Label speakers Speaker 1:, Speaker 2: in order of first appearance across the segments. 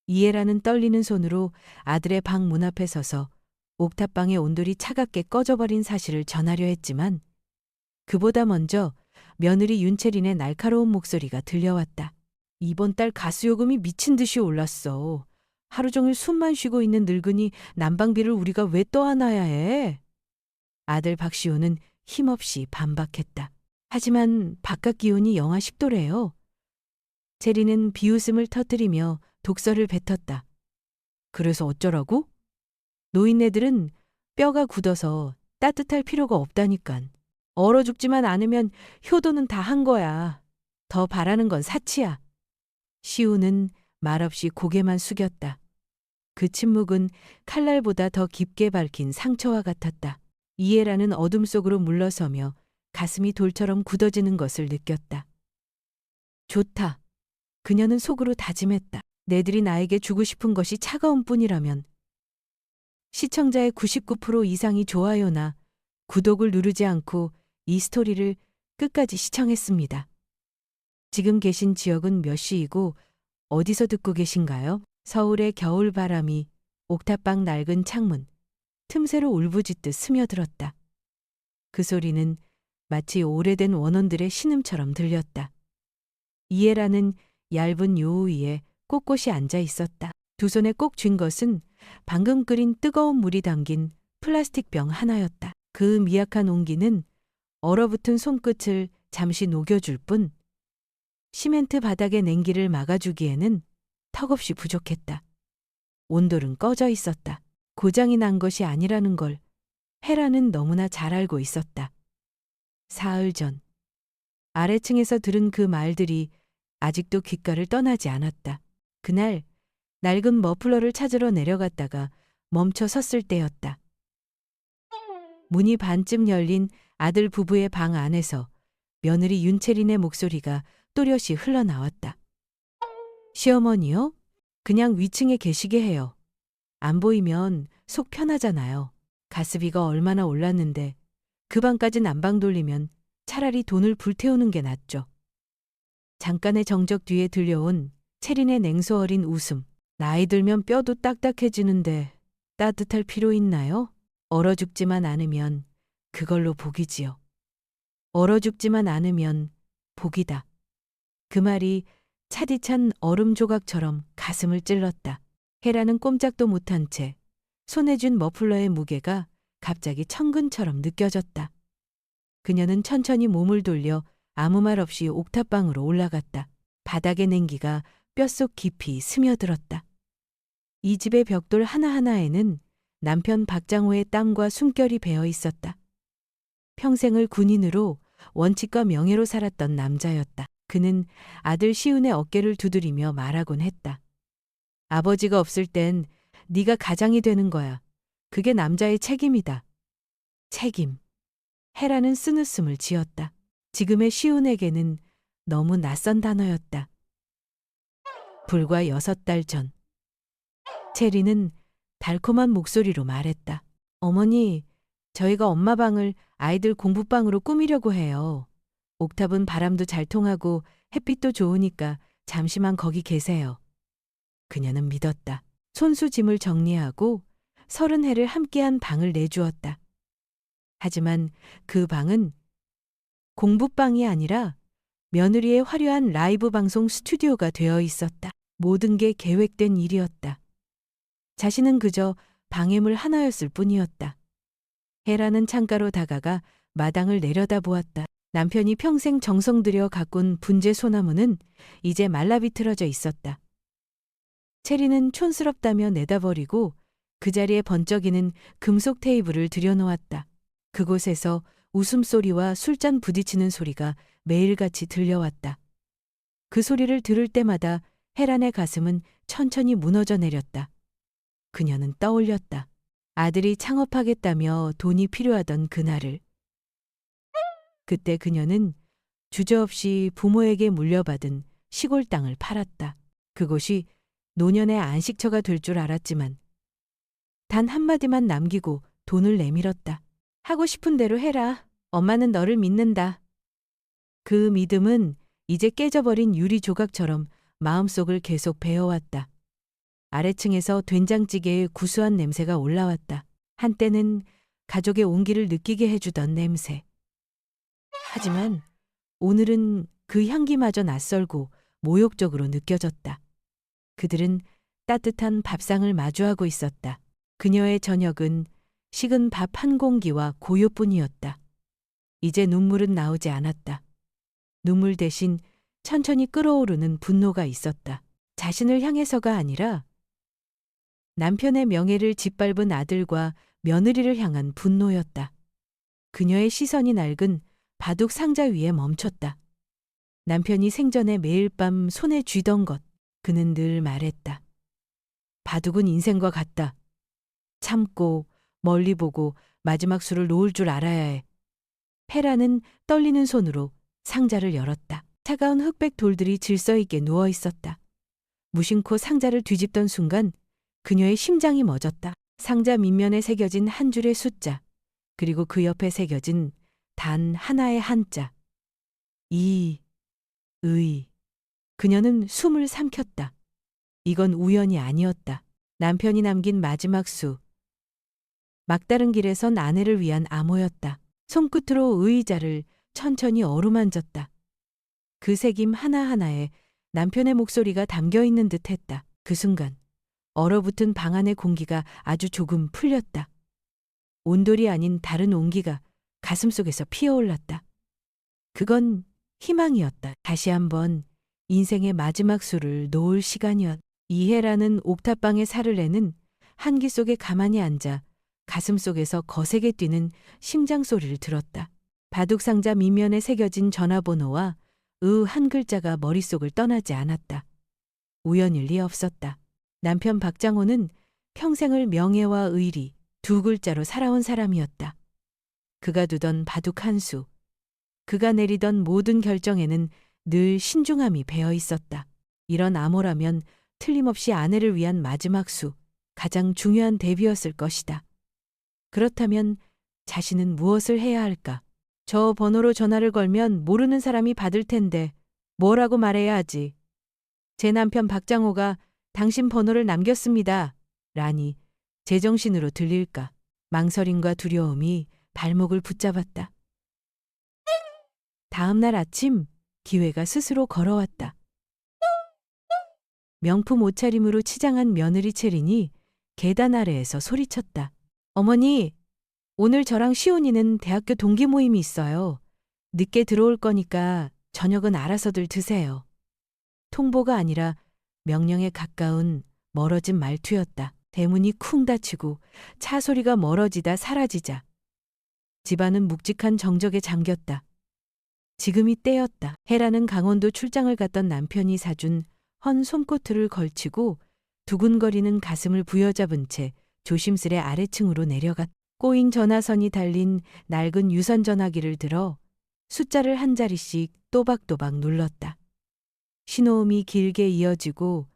Speaker 1: 이해라는 떨리는 손으로 아들의 방 문 앞에 서서 옥탑방의 온돌이 차갑게 꺼져버린 사실을 전하려 했지만 그보다 먼저 며느리 윤채린의 날카로운 목소리가 들려왔다. 이번 달 가스요금이 미친 듯이 올랐어. 하루 종일 숨만 쉬고 있는 늙은이 난방비를 우리가 왜 떠안아야 해? 아들 박시호는 힘없이 반박했다. 하지만 바깥 기온이 영하 10도래요. 체리는 비웃음을 터뜨리며 독설을 뱉었다. 그래서 어쩌라고? 노인네들은 뼈가 굳어서 따뜻할 필요가 없다니깐. 얼어 죽지만 않으면 효도는 다 한 거야. 더 바라는 건 사치야. 시우는 말없이 고개만 숙였다. 그 침묵은 칼날보다 더 깊게 밝힌 상처와 같았다. 이해라는 어둠 속으로 물러서며 가슴이 돌처럼 굳어지는 것을 느꼈다. 좋다. 그녀는 속으로 다짐했다. 내들이 나에게 주고 싶은 것이 차가운 뿐이라면. 시청자의 99% 이상이 좋아요나 구독을 누르지 않고 이 스토리를 끝까지 시청했습니다. 지금 계신 지역은 몇 시이고 어디서 듣고 계신가요? 서울의 겨울 바람이 옥탑방 낡은 창문, 틈새로 울부짖듯 스며들었다. 그 소리는 마치 오래된 원혼들의 신음처럼 들렸다. 이해라는 얇은 요우 위에 꼿꼿이 앉아 있었다. 두 손에 꼭 쥔 것은 방금 끓인 뜨거운 물이 담긴 플라스틱 병 하나였다. 그 미약한 온기는 얼어붙은 손끝을 잠시 녹여줄 뿐 시멘트 바닥의 냉기를 막아주기에는 턱없이 부족했다. 온돌은 꺼져 있었다. 고장이 난 것이 아니라는 걸 헤라는 너무나 잘 알고 있었다. 사흘 전 아래층에서 들은 그 말들이 아직도 귓가를 떠나지 않았다. 그날 낡은 머플러를 찾으러 내려갔다가 멈춰 섰을 때였다. 문이 반쯤 열린 아들 부부의 방 안에서 며느리 윤채린의 목소리가 또렷이 흘러나왔다. 시어머니요? 그냥 위층에 계시게 해요. 안 보이면 속 편하잖아요. 가스비가 얼마나 올랐는데 그 방까지 난방 돌리면 차라리 돈을 불태우는 게 낫죠. 잠깐의 정적 뒤에 들려온 채린의 냉소 어린 웃음. 나이 들면 뼈도 딱딱해지는데 따뜻할 필요 있나요? 얼어 죽지만 않으면 그걸로 복이지요. 얼어 죽지만 않으면 복이다. 그 말이 차디찬 얼음 조각처럼 가슴을 찔렀다. 헤라는 꼼짝도 못한 채 손에 쥔 머플러의 무게가 갑자기 천근처럼 느껴졌다. 그녀는 천천히 몸을 돌려 아무 말 없이 옥탑방으로 올라갔다. 바닥의 냉기가 뼛속 깊이 스며들었다. 이 집의 벽돌 하나하나에는 남편 박장호의 땀과 숨결이 배어 있었다. 평생을 군인으로 원칙과 명예로 살았던 남자였다. 그는 아들 시운의 어깨를 두드리며 말하곤 했다. 아버지가 없을 땐 네가 가장이 되는 거야. 그게 남자의 책임이다. 책임. 헤라는 쓴웃음을 지었다. 지금의 시운에게는 너무 낯선 단어였다. 불과 6달 전. 체리는 달콤한 목소리로 말했다. 어머니, 저희가 엄마 방을 아이들 공부방으로 꾸미려고 해요. 옥탑은 바람도 잘 통하고 햇빛도 좋으니까 잠시만 거기 계세요. 그녀는 믿었다. 손수 짐을 정리하고 30해를 함께한 방을 내주었다. 하지만 그 방은 공부방이 아니라 며느리의 화려한 라이브 방송 스튜디오가 되어 있었다. 모든 게 계획된 일이었다. 자신은 그저 방해물 하나였을 뿐이었다. 헤라는 창가로 다가가 마당을 내려다보았다. 남편이 평생 정성 들여 가꾼 분재 소나무는 이제 말라비틀어져 있었다. 체리는 촌스럽다며 내다버리고 그 자리에 번쩍이는 금속 테이블을 들여놓았다. 그곳에서 웃음소리와 술잔 부딪히는 소리가 매일같이 들려왔다. 그 소리를 들을 때마다 헤란의 가슴은 천천히 무너져 내렸다. 그녀는 떠올렸다. 아들이 창업하겠다며 돈이 필요하던 그날을. 그때 그녀는 주저없이 부모에게 물려받은 시골 땅을 팔았다. 그곳이 노년의 안식처가 될 줄 알았지만 단 한마디만 남기고 돈을 내밀었다. 하고 싶은 대로 해라. 엄마는 너를 믿는다. 그 믿음은 이제 깨져버린 유리 조각처럼 마음속을 계속 베어왔다. 아래층에서 된장찌개의 구수한 냄새가 올라왔다. 한때는 가족의 온기를 느끼게 해주던 냄새. 하지만 오늘은 그 향기마저 낯설고 모욕적으로 느껴졌다. 그들은 따뜻한 밥상을 마주하고 있었다. 그녀의 저녁은 식은 밥 한 공기와 고요뿐이었다. 이제 눈물은 나오지 않았다. 눈물 대신 천천히 끓어오르는 분노가 있었다. 자신을 향해서가 아니라 남편의 명예를 짓밟은 아들과 며느리를 향한 분노였다. 그녀의 시선이 낡은 바둑 상자 위에 멈췄다. 남편이 생전에 매일 밤 손에 쥐던 것, 그는 늘 말했다. 바둑은 인생과 같다. 참고 멀리 보고 마지막 수를 놓을 줄 알아야 해. 헤라는 떨리는 손으로 상자를 열었다. 차가운 흑백 돌들이 질서 있게 누워 있었다. 무심코 상자를 뒤집던 순간 그녀의 심장이 멎었다. 상자 밑면에 새겨진 한 줄의 숫자, 그리고 그 옆에 새겨진 단 하나의 한자. 이, 의. 그녀는 숨을 삼켰다. 이건 우연이 아니었다. 남편이 남긴 마지막 수. 막다른 길에 선 아내를 위한 암호였다. 손끝으로 의자를 천천히 어루만졌다. 그 새김 하나하나에 남편의 목소리가 담겨 있는 듯 했다. 그 순간 얼어붙은 방 안의 공기가 아주 조금 풀렸다. 온돌이 아닌 다른 온기가 가슴속에서 피어올랐다. 그건 희망이었다. 다시 한번 인생의 마지막 수를 놓을 시간이었다. 이해라는 옥탑방의 살을 내는 한기 속에 가만히 앉아 가슴속에서 거세게 뛰는 심장 소리를 들었다. 바둑상자 밑면에 새겨진 전화번호와 의 한 글자가 머릿속을 떠나지 않았다. 우연일 리 없었다. 남편 박장호는 평생을 명예와 의리 두 글자로 살아온 사람이었다. 그가 두던 바둑 한 수, 그가 내리던 모든 결정에는 늘 신중함이 배어 있었다. 이런 암호라면 틀림없이 아내를 위한 마지막 수, 가장 중요한 대비였을 것이다. 그렇다면 자신은 무엇을 해야 할까? 저 번호로 전화를 걸면 모르는 사람이 받을 텐데 뭐라고 말해야 하지? 제 남편 박장호가 당신 번호를 남겼습니다. 라니 제정신으로 들릴까? 망설임과 두려움이 발목을 붙잡았다. 다음 날 아침 기회가 스스로 걸어왔다. 명품 옷차림으로 치장한 며느리 채린이 계단 아래에서 소리쳤다. 어머니, 오늘 저랑 시온이는 대학교 동기 모임이 있어요. 늦게 들어올 거니까 저녁은 알아서들 드세요. 통보가 아니라 명령에 가까운 멀어진 말투였다. 대문이 쿵 닫히고 차 소리가 멀어지다 사라지자 집안은 묵직한 정적에 잠겼다. 지금이 때였다. 헤라는 강원도 출장을 갔던 남편이 사준 헌 솜코트를 걸치고 두근거리는 가슴을 부여잡은 채 조심스레 아래층으로 내려갔다. 꼬인 전화선이 달린 낡은 유선 전화기를 들어 숫자를 한 자리씩 또박또박 눌렀다. 신호음이 길게 이어지고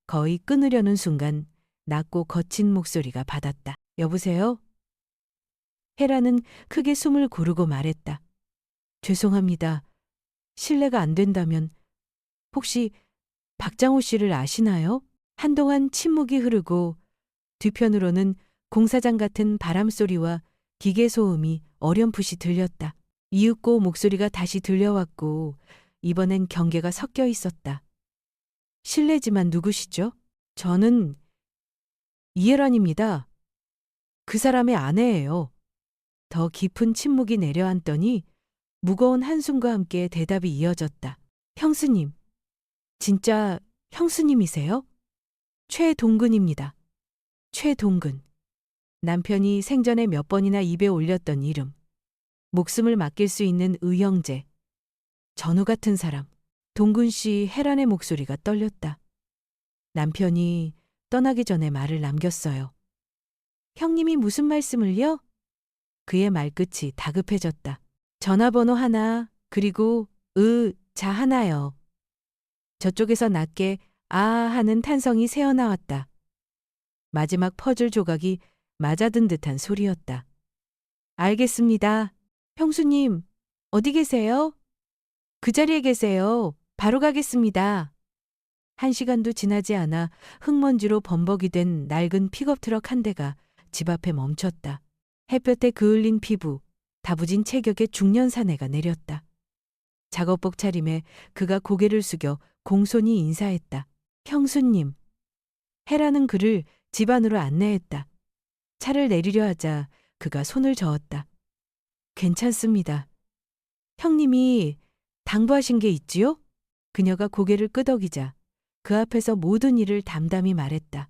Speaker 1: 거의 끊으려는 순간 낮고 거친 목소리가 받았다. 여보세요? 헤라는 크게 숨을 고르고 말했다. 죄송합니다. 실례가 안 된다면 혹시 박장호 씨를 아시나요? 한동안 침묵이 흐르고 뒤편으로는 공사장 같은 바람소리와 기계 소음이 어렴풋이 들렸다. 이윽고 목소리가 다시 들려왔고 이번엔 경계가 섞여 있었다. 실례지만 누구시죠? 저는 이혜란입니다. 그 사람의 아내예요. 더 깊은 침묵이 내려앉더니 무거운 한숨과 함께 대답이 이어졌다. 형수님, 진짜 형수님이세요? 최동근입니다. 최동근. 남편이 생전에 몇 번이나 입에 올렸던 이름. 목숨을 맡길 수 있는 의형제. 전우 같은 사람. 동근 씨 헤란의 목소리가 떨렸다. 남편이 떠나기 전에 말을 남겼어요. 형님이 무슨 말씀을요? 그의 말끝이 다급해졌다. 전화번호 하나, 그리고 자 하나요. 저쪽에서 낮게 아 하는 탄성이 새어나왔다. 마지막 퍼즐 조각이 맞아든 듯한 소리였다. 알겠습니다. 형수님, 어디 계세요? 그 자리에 계세요. 바로 가겠습니다. 1시간도 지나지 않아 흙먼지로 범벅이 된 낡은 픽업 트럭 한 대가 집 앞에 멈췄다. 햇볕에 그을린 피부, 다부진 체격의 중년 사내가 내렸다. 작업복 차림에 그가 고개를 숙여 공손히 인사했다. 형수님. 해라는 그를 집 안으로 안내했다. 차를 내리려 하자 그가 손을 저었다. 괜찮습니다. 형님이 당부하신 게 있지요? 그녀가 고개를 끄덕이자 그 앞에서 모든 일을 담담히 말했다.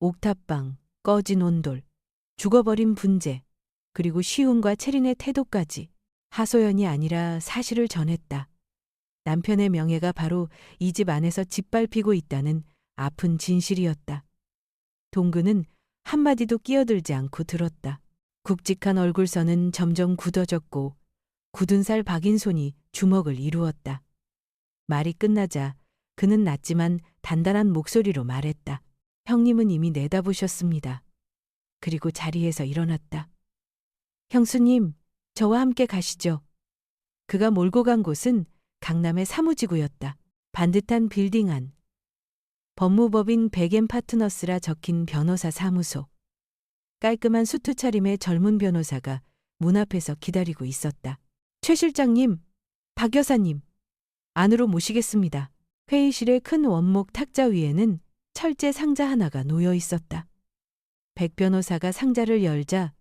Speaker 1: 옥탑방, 꺼진 온돌, 죽어버린 분재, 그리고 시훈과 채린의 태도까지 하소연이 아니라 사실을 전했다. 남편의 명예가 바로 이 집 안에서 짓밟히고 있다는 아픈 진실이었다. 동근은 한마디도 끼어들지 않고 들었다. 굵직한 얼굴선은 점점 굳어졌고 굳은 살 박인 손이 주먹을 이루었다. 말이 끝나자 그는 낮지만 단단한 목소리로 말했다. 형님은 이미 내다보셨습니다. 그리고 자리에서 일어났다. 형수님, 저와 함께 가시죠. 그가 몰고 간 곳은 강남의 사무지구였다. 반듯한 빌딩 안. 법무법인 백앤파트너스라 적힌 변호사 사무소. 깔끔한 수트 차림의 젊은 변호사가 문 앞에서 기다리고 있었다. 최 실장님, 박 여사님, 안으로 모시겠습니다. 회의실의 큰 원목 탁자 위에는 철제 상자 하나가 놓여 있었다. 백 변호사가 상자를 열자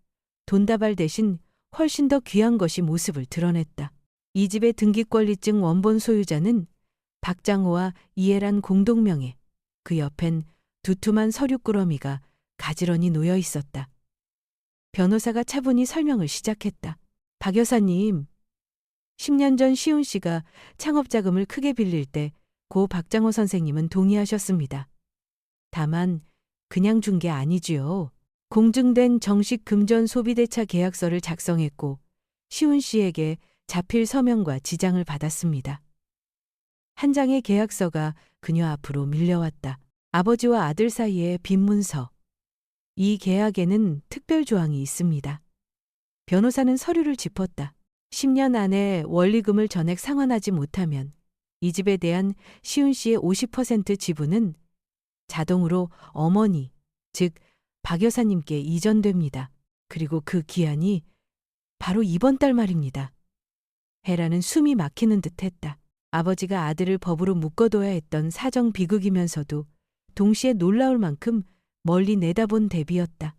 Speaker 1: 돈다발 대신 훨씬 더 귀한 것이 모습을 드러냈다. 이 집의 등기권리증 원본 소유자는 박장호와 이해란 공동명의, 그 옆엔 두툼한 서류 꾸러미가 가지런히 놓여 있었다. 변호사가 차분히 설명을 시작했다. 박 여사님, 10년 전 시훈 씨가 창업 자금을 크게 빌릴 때 고 박장호 선생님은 동의하셨습니다. 다만 그냥 준 게 아니지요. 공증된 정식 금전 소비대차 계약서를 작성했고 시훈 씨에게 자필 서명과 지장을 받았습니다. 한 장의 계약서가 그녀 앞으로 밀려왔다. 아버지와 아들 사이의 빈 문서. 이 계약에는 특별 조항이 있습니다. 변호사는 서류를 짚었다. 10년 안에 원리금을 전액 상환하지 못하면 이 집에 대한 시훈 씨의 50% 지분은 자동으로 어머니, 즉 박 여사님께 이전됩니다. 그리고 그 기한이 바로 이번 달 말입니다. 해라는 숨이 막히는 듯 했다. 아버지가 아들을 법으로 묶어둬야 했던 사정 비극이면서도 동시에 놀라울 만큼 멀리 내다본 대비였다.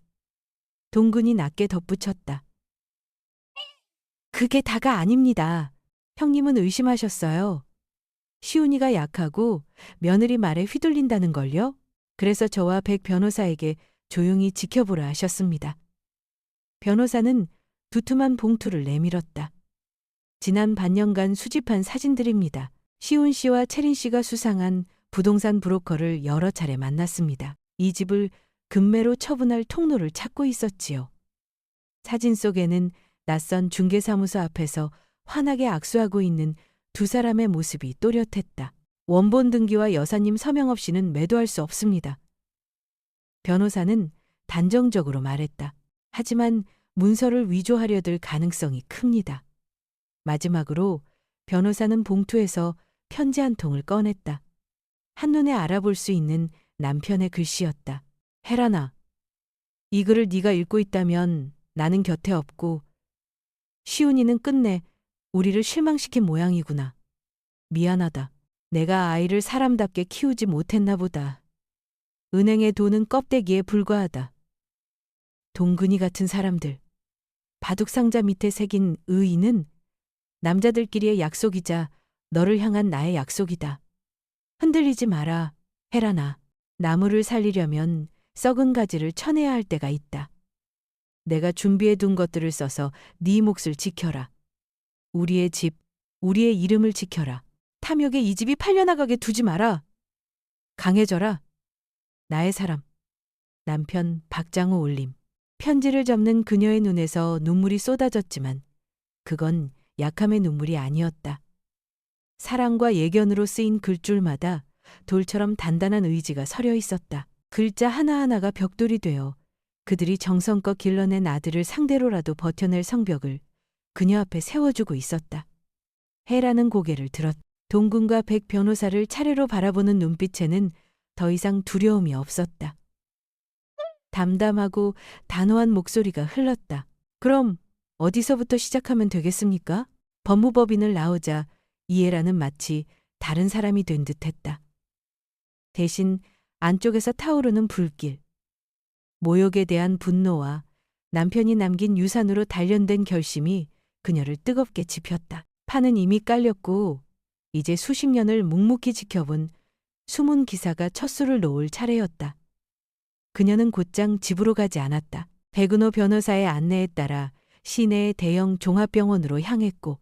Speaker 1: 동근이 낮게 덧붙였다. 그게 다가 아닙니다. 형님은 의심하셨어요. 시훈이가 약하고 며느리 말에 휘둘린다는 걸요. 그래서 저와 백 변호사에게 조용히 지켜보라 하셨습니다. 변호사는 두툼한 봉투를 내밀었다. 지난 반년간 수집한 사진들입니다. 시훈 씨와 채린 씨가 수상한 부동산 브로커를 여러 차례 만났습니다. 이 집을 금매로 처분할 통로를 찾고 있었지요. 사진 속에는 낯선 중개사무소 앞에서 환하게 악수하고 있는 두 사람의 모습이 또렷했다. 원본 등기와 여사님 서명 없이는 매도할 수 없습니다. 변호사는 단정적으로 말했다. 하지만 문서를 위조하려 들 가능성이 큽니다. 마지막으로 변호사는 봉투에서 편지 한 통을 꺼냈다. 한눈에 알아볼 수 있는 남편의 글씨였다. 혜란아, 이 글을 네가 읽고 있다면 나는 곁에 없고 시훈이는 끝내 우리를 실망시킨 모양이구나. 미안하다. 내가 아이를 사람답게 키우지 못했나 보다. 은행의 돈은 껍데기에 불과하다. 동근이 같은 사람들. 바둑상자 밑에 새긴 의의는 남자들끼리의 약속이자 너를 향한 나의 약속이다. 흔들리지 마라, 혜란아. 나무를 살리려면 썩은 가지를 쳐내야 할 때가 있다. 내가 준비해둔 것들을 써서 네 몫을 지켜라. 우리의 집, 우리의 이름을 지켜라. 탐욕에 이 집이 팔려나가게 두지 마라. 강해져라. 나의 사람. 남편 박장호 올림. 편지를 접는 그녀의 눈에서 눈물이 쏟아졌지만 그건 약함의 눈물이 아니었다. 사랑과 예견으로 쓰인 글줄마다 돌처럼 단단한 의지가 서려 있었다. 글자 하나하나가 벽돌이 되어 그들이 정성껏 길러낸 아들을 상대로라도 버텨낼 성벽을 그녀 앞에 세워주고 있었다. 해라는 고개를 들었다. 동군과 백 변호사를 차례로 바라보는 눈빛에는 더 이상 두려움이 없었다. 담담하고 단호한 목소리가 흘렀다. 그럼 어디서부터 시작하면 되겠습니까? 법무법인을 나오자 이해라는 마치 다른 사람이 된 듯했다. 대신 안쪽에서 타오르는 불길, 모욕에 대한 분노와 남편이 남긴 유산으로 단련된 결심이 그녀를 뜨겁게 지폈다. 판은 이미 깔렸고 이제 수십 년을 묵묵히 지켜본 숨은 기사가 첫 수를 놓을 차례였다. 그녀는 곧장 집으로 가지 않았다. 백은호 변호사의 안내에 따라 시내의 대형 종합병원으로 향했고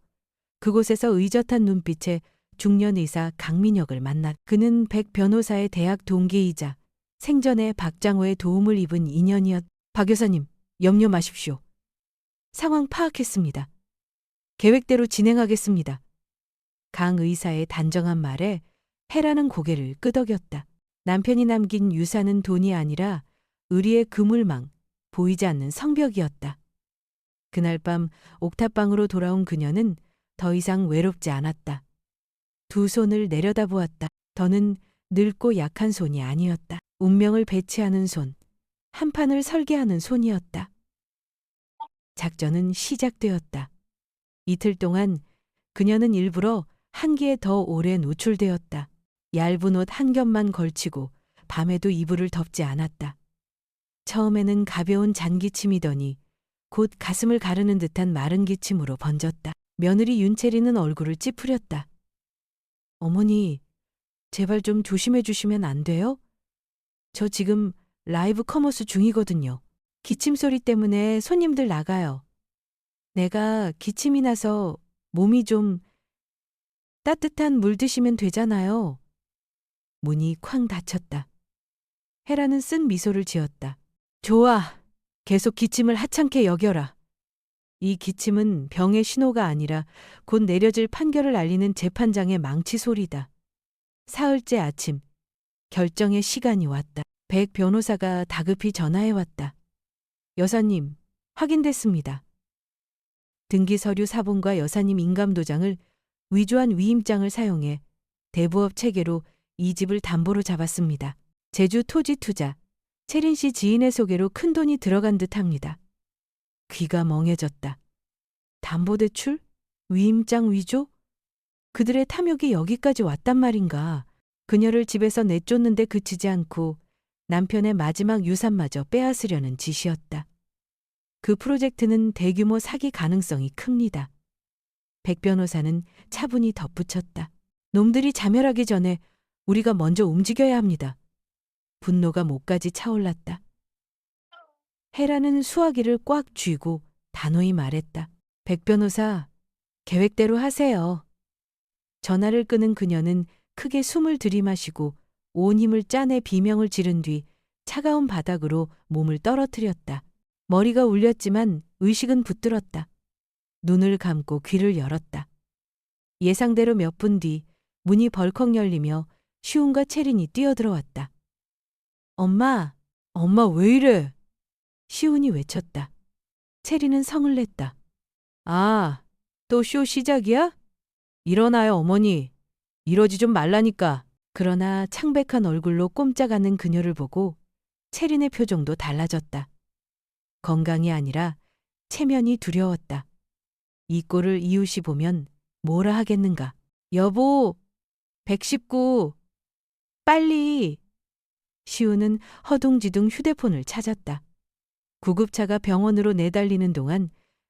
Speaker 1: 그곳에서 의젓한 눈빛의 중년 의사 강민혁을 만났다. 그는 백 변호사의 대학 동기이자 생전에 박장호의 도움을 입은 인연이었다. 박 여사님, 염려 마십시오. 상황 파악했습니다. 계획대로 진행하겠습니다. 강 의사의 단정한 말에 해라는 고개를 끄덕였다. 남편이 남긴 유산은 돈이 아니라 의리의 그물망, 보이지 않는 성벽이었다. 그날 밤 옥탑방으로 돌아온 그녀는 더 이상 외롭지 않았다. 두 손을 내려다보았다. 더는 늙고 약한 손이 아니었다. 운명을 배치하는 손, 한 판을 설계하는 손이었다. 작전은 시작되었다. 이틀 동안 그녀는 일부러 한기에 더 오래 노출되었다. 얇은 옷 한 겹만 걸치고 밤에도 이불을 덮지 않았다. 처음에는 가벼운 잔기침이더니 곧 가슴을 가르는 듯한 마른 기침으로 번졌다. 며느리 윤채리는 얼굴을 찌푸렸다. 어머니, 제발 좀 조심해 주시면 안 돼요? 저 지금 라이브 커머스 중이거든요. 기침 소리 때문에 손님들 나가요. 내가 기침이 나서 몸이 좀 따뜻한 물 드시면 되잖아요. 문이 쾅 닫혔다. 헤라는 쓴 미소를 지었다. 좋아. 계속 기침을 하찮게 여겨라. 이 기침은 병의 신호가 아니라 곧 내려질 판결을 알리는 재판장의 망치 소리다. 사흘째 아침, 결정의 시간이 왔다. 백 변호사가 다급히 전화해왔다. 여사님, 확인됐습니다. 등기 서류 사본과 여사님 인감도장을 위조한 위임장을 사용해 대부업 체계로 이 집을 담보로 잡았습니다. 제주 토지 투자, 채린 씨 지인의 소개로 큰돈이 들어간 듯합니다. 귀가 멍해졌다. 담보대출? 위임장 위조? 그들의 탐욕이 여기까지 왔단 말인가. 그녀를 집에서 내쫓는데 그치지 않고 남편의 마지막 유산마저 빼앗으려는 짓이었다. 그 프로젝트는 대규모 사기 가능성이 큽니다. 백 변호사는 차분히 덧붙였다. 놈들이 자멸하기 전에 우리가 먼저 움직여야 합니다. 분노가 목까지 차올랐다. 헤라는 수화기를 꽉 쥐고 단호히 말했다. 백 변호사, 계획대로 하세요. 전화를 끊은 그녀는 크게 숨을 들이마시고 온 힘을 짜내 비명을 지른 뒤 차가운 바닥으로 몸을 떨어뜨렸다. 머리가 울렸지만 의식은 붙들었다. 눈을 감고 귀를 열었다. 예상대로 몇 분 뒤 문이 벌컥 열리며 시온과 채린이 뛰어들어왔다. 엄마, 엄마 왜 이래? 시온이 외쳤다. 채린은 성을 냈다. 아, 또 쇼 시작이야? 일어나요, 어머니. 이러지 좀 말라니까. 그러나 창백한 얼굴로 꼼짝 않는 그녀를 보고 채린의 표정도 달라졌다. 건강이 아니라 체면이 두려웠다. 이 꼴을 이웃이 보면 뭐라 하겠는가. 여보, 119, 빨리. 시우는 허둥지둥 휴대폰을 찾았다. 구급차가 병원으로 내달리는 동안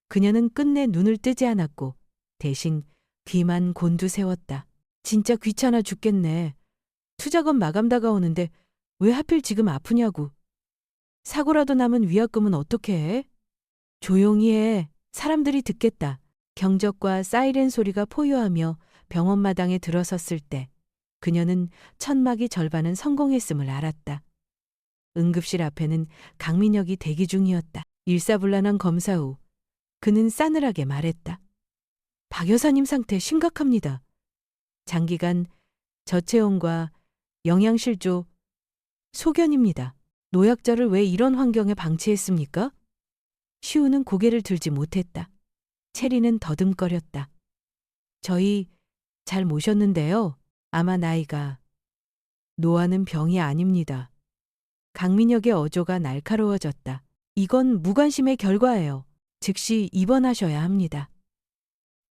Speaker 1: 그녀는 끝내 눈을 뜨지 않았고 대신 귀만 곤두세웠다. 진짜 귀찮아 죽겠네. 투자금 마감 다가오는데 왜 하필 지금 아프냐고. 사고라도 나면 위약금은 어떻게 해? 조용히 해. 사람들이 듣겠다. 경적과 사이렌 소리가 포효하며 병원 마당에 들어섰을 때 그녀는 천막이 절반은 성공했음을 알았다. 응급실 앞에는 강민혁이 대기 중이었다. 일사불란한 검사 후 그는 싸늘하게 말했다. 박 여사님 상태 심각합니다. 장기간 저체온과 영양실조 소견입니다. 노약자를 왜 이런 환경에 방치했습니까? 시우는 고개를 들지 못했다. 체리는 더듬거렸다. 저희 잘 모셨는데요. 아마 나이가 노화는 병이 아닙니다. 강민혁의 어조가 날카로워졌다. 이건 무관심의 결과예요. 즉시 입원하셔야 합니다.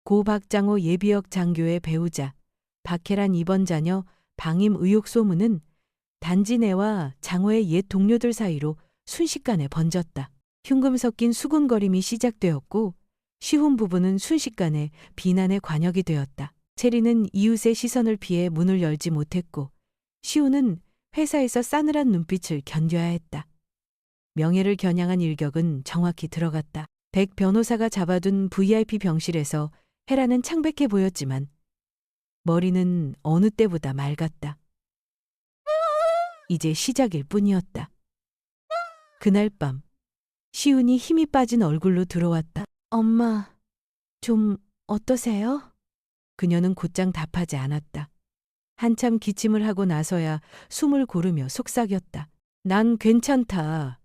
Speaker 1: 고 박장호 예비역 장교의 배우자, 박혜란 입원 자녀 방임 의혹 소문은 단지 내와 장호의 옛 동료들 사이로 순식간에 번졌다. 흉금 섞인 수군거림이 시작되었고 시훈 부부는 순식간에 비난의 관역이 되었다. 체리는 이웃의 시선을 피해 문을 열지 못했고 시훈은 회사에서 싸늘한 눈빛을 견뎌야 했다. 명예를 겨냥한 일격은 정확히 들어갔다. 백 변호사가 잡아둔 VIP 병실에서 헤라는 창백해 보였지만 머리는 어느 때보다 맑았다. 이제 시작일 뿐이었다. 그날 밤 시훈이 힘이 빠진 얼굴로 들어왔다. 엄마, 좀 어떠세요? 그녀는 곧장 답하지 않았다. 한참 기침을 하고 나서야 숨을 고르며 속삭였다. 난 괜찮다.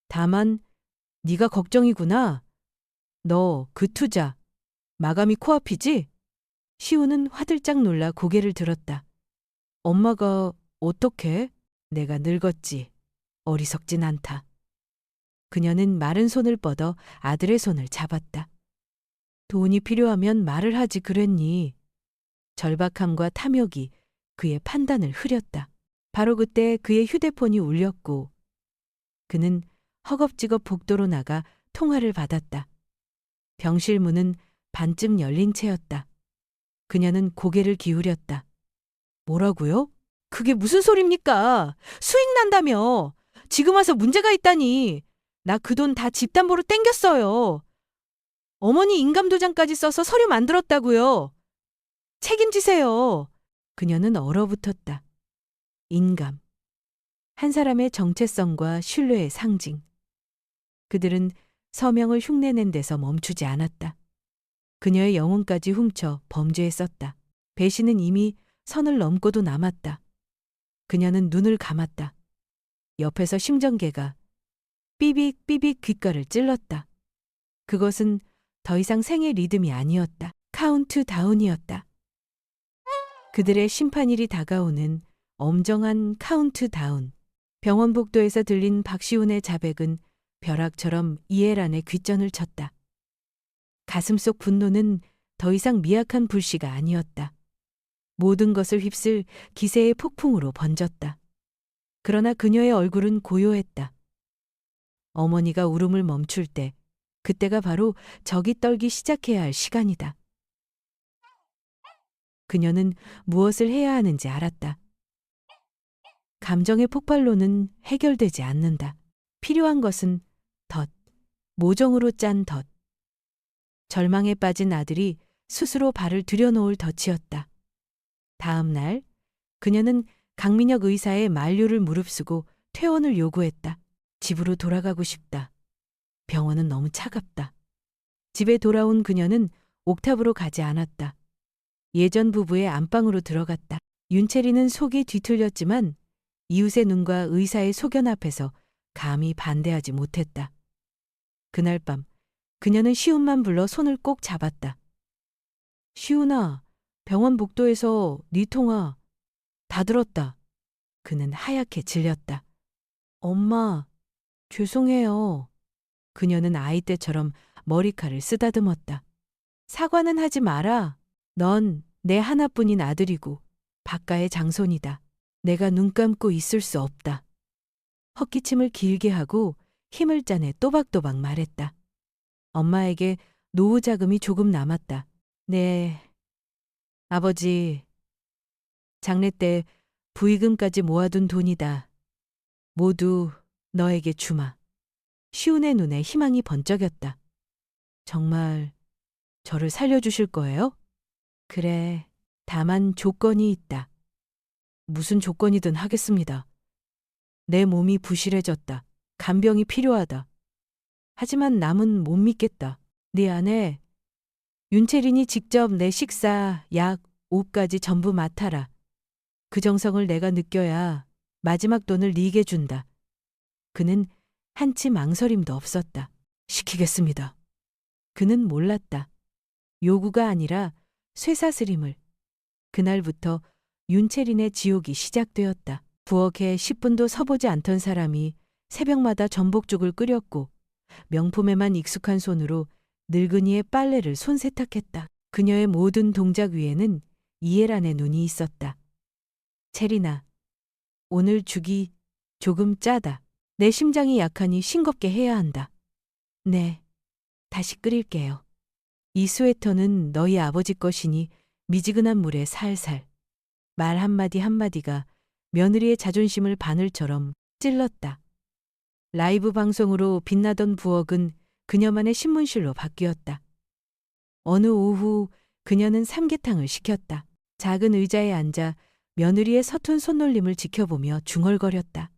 Speaker 1: 다만 네가 걱정이구나. 너 그 투자 마감이 코앞이지? 시우는 화들짝 놀라 고개를 들었다. 엄마가 어떻게? 내가 늙었지. 어리석진 않다. 그녀는 마른 손을 뻗어 아들의 손을 잡았다. 돈이 필요하면 말을 하지 그랬니? 절박함과 탐욕이 그의 판단을 흐렸다. 바로 그때 그의 휴대폰이 울렸고 그는 허겁지겁 복도로 나가 통화를 받았다. 병실 문은 반쯤 열린 채였다. 그녀는 고개를 기울였다. 뭐라고요? 그게 무슨 소립니까? 수익 난다며. 지금 와서 문제가 있다니. 나 그 돈 다 집담보로 땡겼어요. 어머니 인감도장까지 써서 서류 만들었다고요. 책임지세요. 그녀는 얼어붙었다. 인감. 한 사람의 정체성과 신뢰의 상징. 그들은 서명을 흉내낸 데서 멈추지 않았다. 그녀의 영혼까지 훔쳐 범죄에 썼다. 배신은 이미 선을 넘고도 남았다. 그녀는 눈을 감았다. 옆에서 심정계가 삐빅삐빅 귓가를 찔렀다. 그것은 더 이상 생의 리듬이 아니었다. 카운트다운이었다. 그들의 심판일이 다가오는 엄정한 카운트다운. 병원 복도에서 들린 박시훈의 자백은 벼락처럼 이해란의 귓전을 쳤다. 가슴속 분노는 더 이상 미약한 불씨가 아니었다. 모든 것을 휩쓸 기세의 폭풍으로 번졌다. 그러나 그녀의 얼굴은 고요했다. 어머니가 울음을 멈출 때, 그때가 바로 적이 떨기 시작해야 할 시간이다. 그녀는 무엇을 해야 하는지 알았다. 감정의 폭발로는 해결되지 않는다. 필요한 것은 덫, 모종으로 짠 덫. 절망에 빠진 아들이 스스로 발을 들여놓을 덫이었다. 다음 날 그녀는 강민혁 의사의 만류를 무릅쓰고 퇴원을 요구했다. 집으로 돌아가고 싶다. 병원은 너무 차갑다. 집에 돌아온 그녀는 옥탑으로 가지 않았다. 예전 부부의 안방으로 들어갔다. 윤채리는 속이 뒤틀렸지만 이웃의 눈과 의사의 소견 앞에서 감히 반대하지 못했다. 그날 밤 그녀는 시훈만 불러 손을 꼭 잡았다. 시훈아, 병원 복도에서 네 통화 다 들었다. 그는 하얗게 질렸다. 엄마, 죄송해요. 그녀는 아이 때처럼 머리칼을 쓰다듬었다. 사과는 하지 마라. 넌 내 하나뿐인 아들이고 박가의 장손이다. 내가 눈 감고 있을 수 없다. 헛기침을 길게 하고 힘을 짜내 또박또박 말했다. 엄마에게 노후 자금이 조금 남았다. 네, 아버지, 장례 때 부의금까지 모아둔 돈이다. 모두 너에게 주마. 시훈의 눈에 희망이 번쩍였다. 정말 저를 살려주실 거예요? 그래, 다만 조건이 있다. 무슨 조건이든 하겠습니다. 내 몸이 부실해졌다. 간병이 필요하다. 하지만 남은 못 믿겠다. 네 아내 윤채린이 직접 내 식사, 약, 옷까지 전부 맡아라. 그 정성을 내가 느껴야 마지막 돈을 네게 준다. 그는 한치 망설임도 없었다. 시키겠습니다. 그는 몰랐다. 요구가 아니라 쇠사슬임을. 그날부터 윤채린의 지옥이 시작되었다. 부엌에 10분도 서보지 않던 사람이 새벽마다 전복죽을 끓였고 명품에만 익숙한 손으로 늙은이의 빨래를 손세탁했다. 그녀의 모든 동작 위에는 이해란의 눈이 있었다. 채린아, 오늘 죽이 조금 짜다. 내 심장이 약하니 싱겁게 해야 한다. 네, 다시 끓일게요. 이 스웨터는 너희 아버지 것이니 미지근한 물에 살살. 말 한마디 한마디가 며느리의 자존심을 바늘처럼 찔렀다. 라이브 방송으로 빛나던 부엌은 그녀만의 신문실로 바뀌었다. 어느 오후 그녀는 삼계탕을 시켰다. 작은 의자에 앉아 며느리의 서툰 손놀림을 지켜보며 중얼거렸다.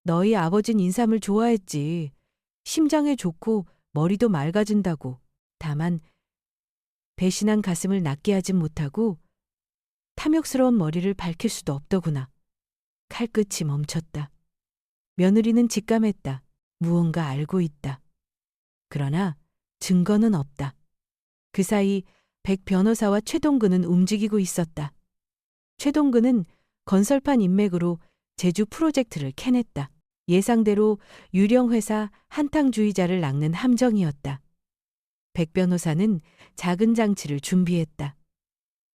Speaker 1: 너희 아버진 인삼을 좋아했지. 심장에 좋고 머리도 맑아진다고. 다만 배신한 가슴을 낫게 하진 못하고 탐욕스러운 머리를 밝힐 수도 없더구나. 칼끝이 멈췄다. 며느리는 직감했다. 무언가 알고 있다. 그러나 증거는 없다. 그 사이 백 변호사와 최동근은 움직이고 있었다. 최동근은 건설판 인맥으로 제주 프로젝트를 캐냈다. 예상대로 유령 회사 한탕주의자를 낚는 함정이었다. 백 변호사는 작은 장치를 준비했다.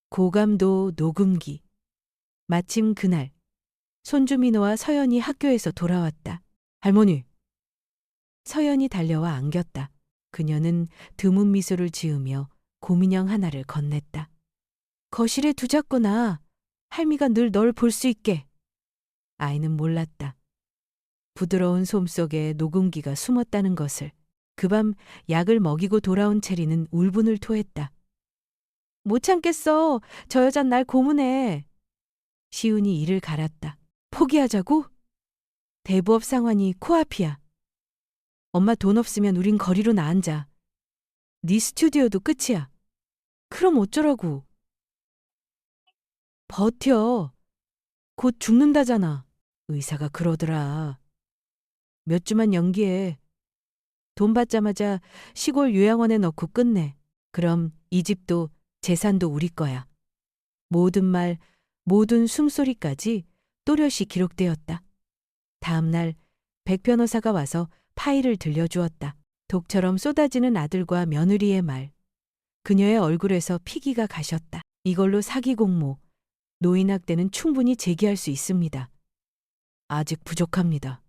Speaker 1: 고감도 녹음기. 마침 그날 손주 민호와 서연이 학교에서 돌아왔다. 할머니. 서연이 달려와 안겼다. 그녀는 드문 미소를 지으며 곰인형 하나를 건넸다. 거실에 두자꾸나. 할미가 늘 널 볼 수 있게. 아이는 몰랐다. 부드러운 솜 속에 녹음기가 숨었다는 것을. 그 밤 약을 먹이고 돌아온 체리는 울분을 토했다. 못 참겠어. 저 여잔 날 고문해. 시훈이 이를 갈았다. 포기하자고? 대부업 상환이 코앞이야. 엄마 돈 없으면 우린 거리로 나앉아. 네 스튜디오도 끝이야. 그럼 어쩌라고. 버텨. 곧 죽는다잖아. 의사가 그러더라. 몇 주만 연기해. 돈 받자마자 시골 요양원에 넣고 끝내. 그럼 이 집도 재산도 우리 거야. 모든 말, 모든 숨소리까지 또렷이 기록되었다. 다음 날 백 변호사가 와서 파일을 들려주었다. 독처럼 쏟아지는 아들과 며느리의 말. 그녀의 얼굴에서 피기가 가셨다. 이걸로 사기 공모, 노인학대는 충분히 제기할 수 있습니다. 아직 부족합니다.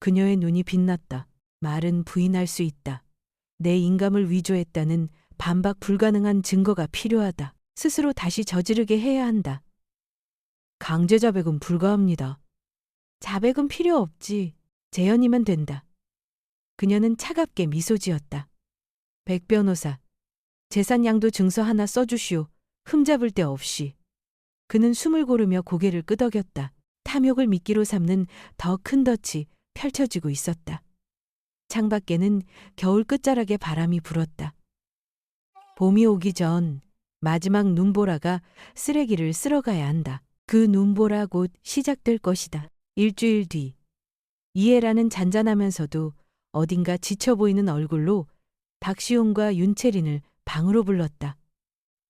Speaker 1: 그녀의 눈이 빛났다. 말은 부인할 수 있다. 내 인감을 위조했다는 반박 불가능한 증거가 필요하다. 스스로 다시 저지르게 해야 한다. 강제 자백은 불가합니다. 자백은 필요 없지. 재현이면 된다. 그녀는 차갑게 미소 지었다. 백 변호사, 재산양도 증서 하나 써주시오. 흠잡을 데 없이. 그는 숨을 고르며 고개를 끄덕였다. 탐욕을 미끼로 삼는 더 큰 덫이 펼쳐지고 있었다. 창밖에는 겨울 끝자락에 바람이 불었다. 봄이 오기 전 마지막 눈보라가 쓰레기를 쓸어가야 한다. 그 눈보라 곧 시작될 것이다. 일주일 뒤 이해라는 잔잔하면서도 어딘가 지쳐 보이는 얼굴로 박시용과 윤채린을 방으로 불렀다.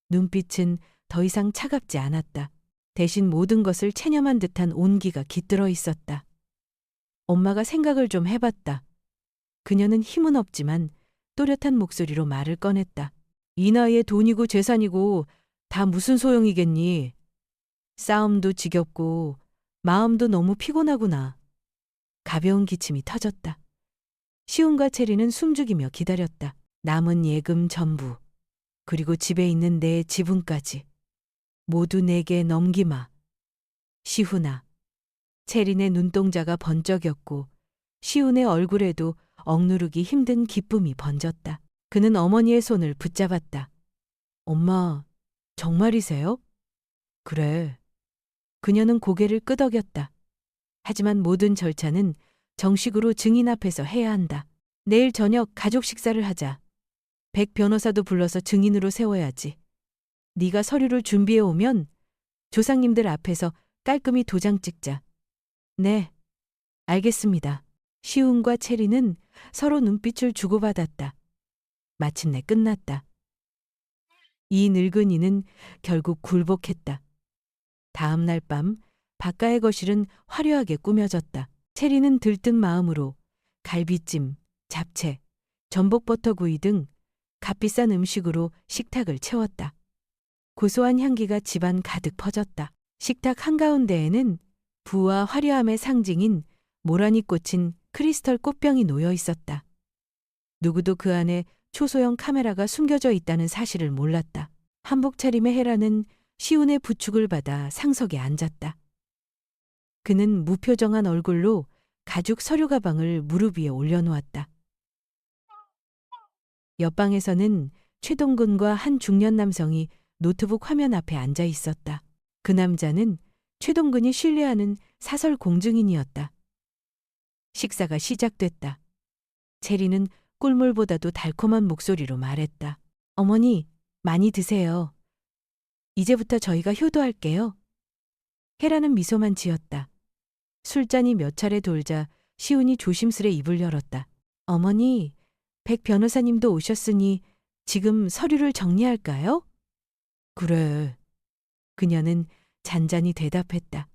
Speaker 1: 눈빛은 더 이상 차갑지 않았다. 대신 모든 것을 체념한 듯한 온기가 깃들어 있었다. 엄마가 생각을 좀 해봤다. 그녀는 힘은 없지만 또렷한 목소리로 말을 꺼냈다. 이 나이에 돈이고 재산이고 다 무슨 소용이겠니? 싸움도 지겹고 마음도 너무 피곤하구나. 가벼운 기침이 터졌다. 시훈과 체리는 숨죽이며 기다렸다. 남은 예금 전부, 그리고 집에 있는 내 지분까지 모두 내게 넘기마. 시훈아. 체린의 눈동자가 번쩍였고 시훈의 얼굴에도 억누르기 힘든 기쁨이 번졌다. 그는 어머니의 손을 붙잡았다. 엄마, 정말이세요? 그래. 그녀는 고개를 끄덕였다. 하지만 모든 절차는 정식으로 증인 앞에서 해야 한다. 내일 저녁 가족 식사를 하자. 백 변호사도 불러서 증인으로 세워야지. 네가 서류를 준비해 오면 조상님들 앞에서 깔끔히 도장 찍자. 네, 알겠습니다. 시훈과 체리는 서로 눈빛을 주고받았다. 마침내 끝났다. 이 늙은이는 결국 굴복했다. 다음 날 밤 바깥의 거실은 화려하게 꾸며졌다. 체리는 들뜬 마음으로 갈비찜, 잡채, 전복버터구이 등 값비싼 음식으로 식탁을 채웠다. 고소한 향기가 집안 가득 퍼졌다. 식탁 한가운데에는 부와 화려함의 상징인 모란이 꽂힌 크리스털 꽃병이 놓여 있었다. 누구도 그 안에 초소형 카메라가 숨겨져 있다는 사실을 몰랐다. 한복 차림의 헤라는 시운의 부축을 받아 상석에 앉았다. 그는 무표정한 얼굴로 가죽 서류 가방을 무릎 위에 올려놓았다. 옆방에서는 최동근과 한 중년 남성이 노트북 화면 앞에 앉아 있었다. 그 남자는 최동근이 신뢰하는 사설 공증인이었다. 식사가 시작됐다. 체리는 꿀물보다도 달콤한 목소리로 말했다. 어머니, 많이 드세요. 이제부터 저희가 효도할게요. 헤라는 미소만 지었다. 술잔이 몇 차례 돌자 시운이 조심스레 입을 열었다. 어머니, 백 변호사님도 오셨으니 지금 서류를 정리할까요? 그래. 그녀는 잔잔히 대답했다.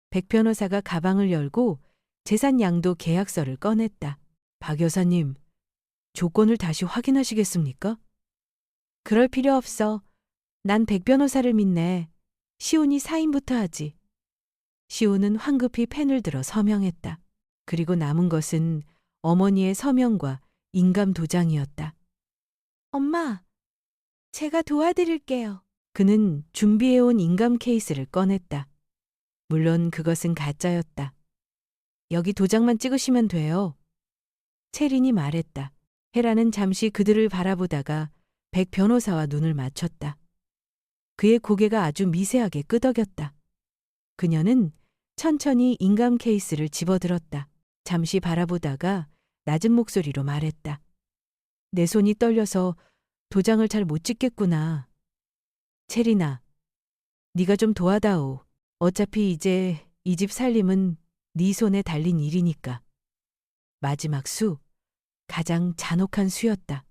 Speaker 1: 백 변호사가 가방을 열고 재산 양도 계약서를 꺼냈다. 박 여사님, 조건을 다시 확인하시겠습니까? 그럴 필요 없어. 난 백 변호사를 믿네. 시온이 사인부터 하지. 시온은 황급히 펜을 들어 서명했다. 그리고 남은 것은 어머니의 서명과 인감 도장이었다. 엄마, 제가 도와드릴게요. 그는 준비해온 인감 케이스를 꺼냈다. 물론 그것은 가짜였다. 여기 도장만 찍으시면 돼요. 체린이 말했다. 헤라는 잠시 그들을 바라보다가 백 변호사와 눈을 맞췄다. 그의 고개가 아주 미세하게 끄덕였다. 그녀는 천천히 인감 케이스를 집어들었다. 잠시 바라보다가 낮은 목소리로 말했다. 내 손이 떨려서 도장을 잘 못 찍겠구나. 체리나, 네가 좀 도와다오. 어차피 이제 이 집 살림은 네 손에 달린 일이니까. 마지막 수, 가장 잔혹한 수였다.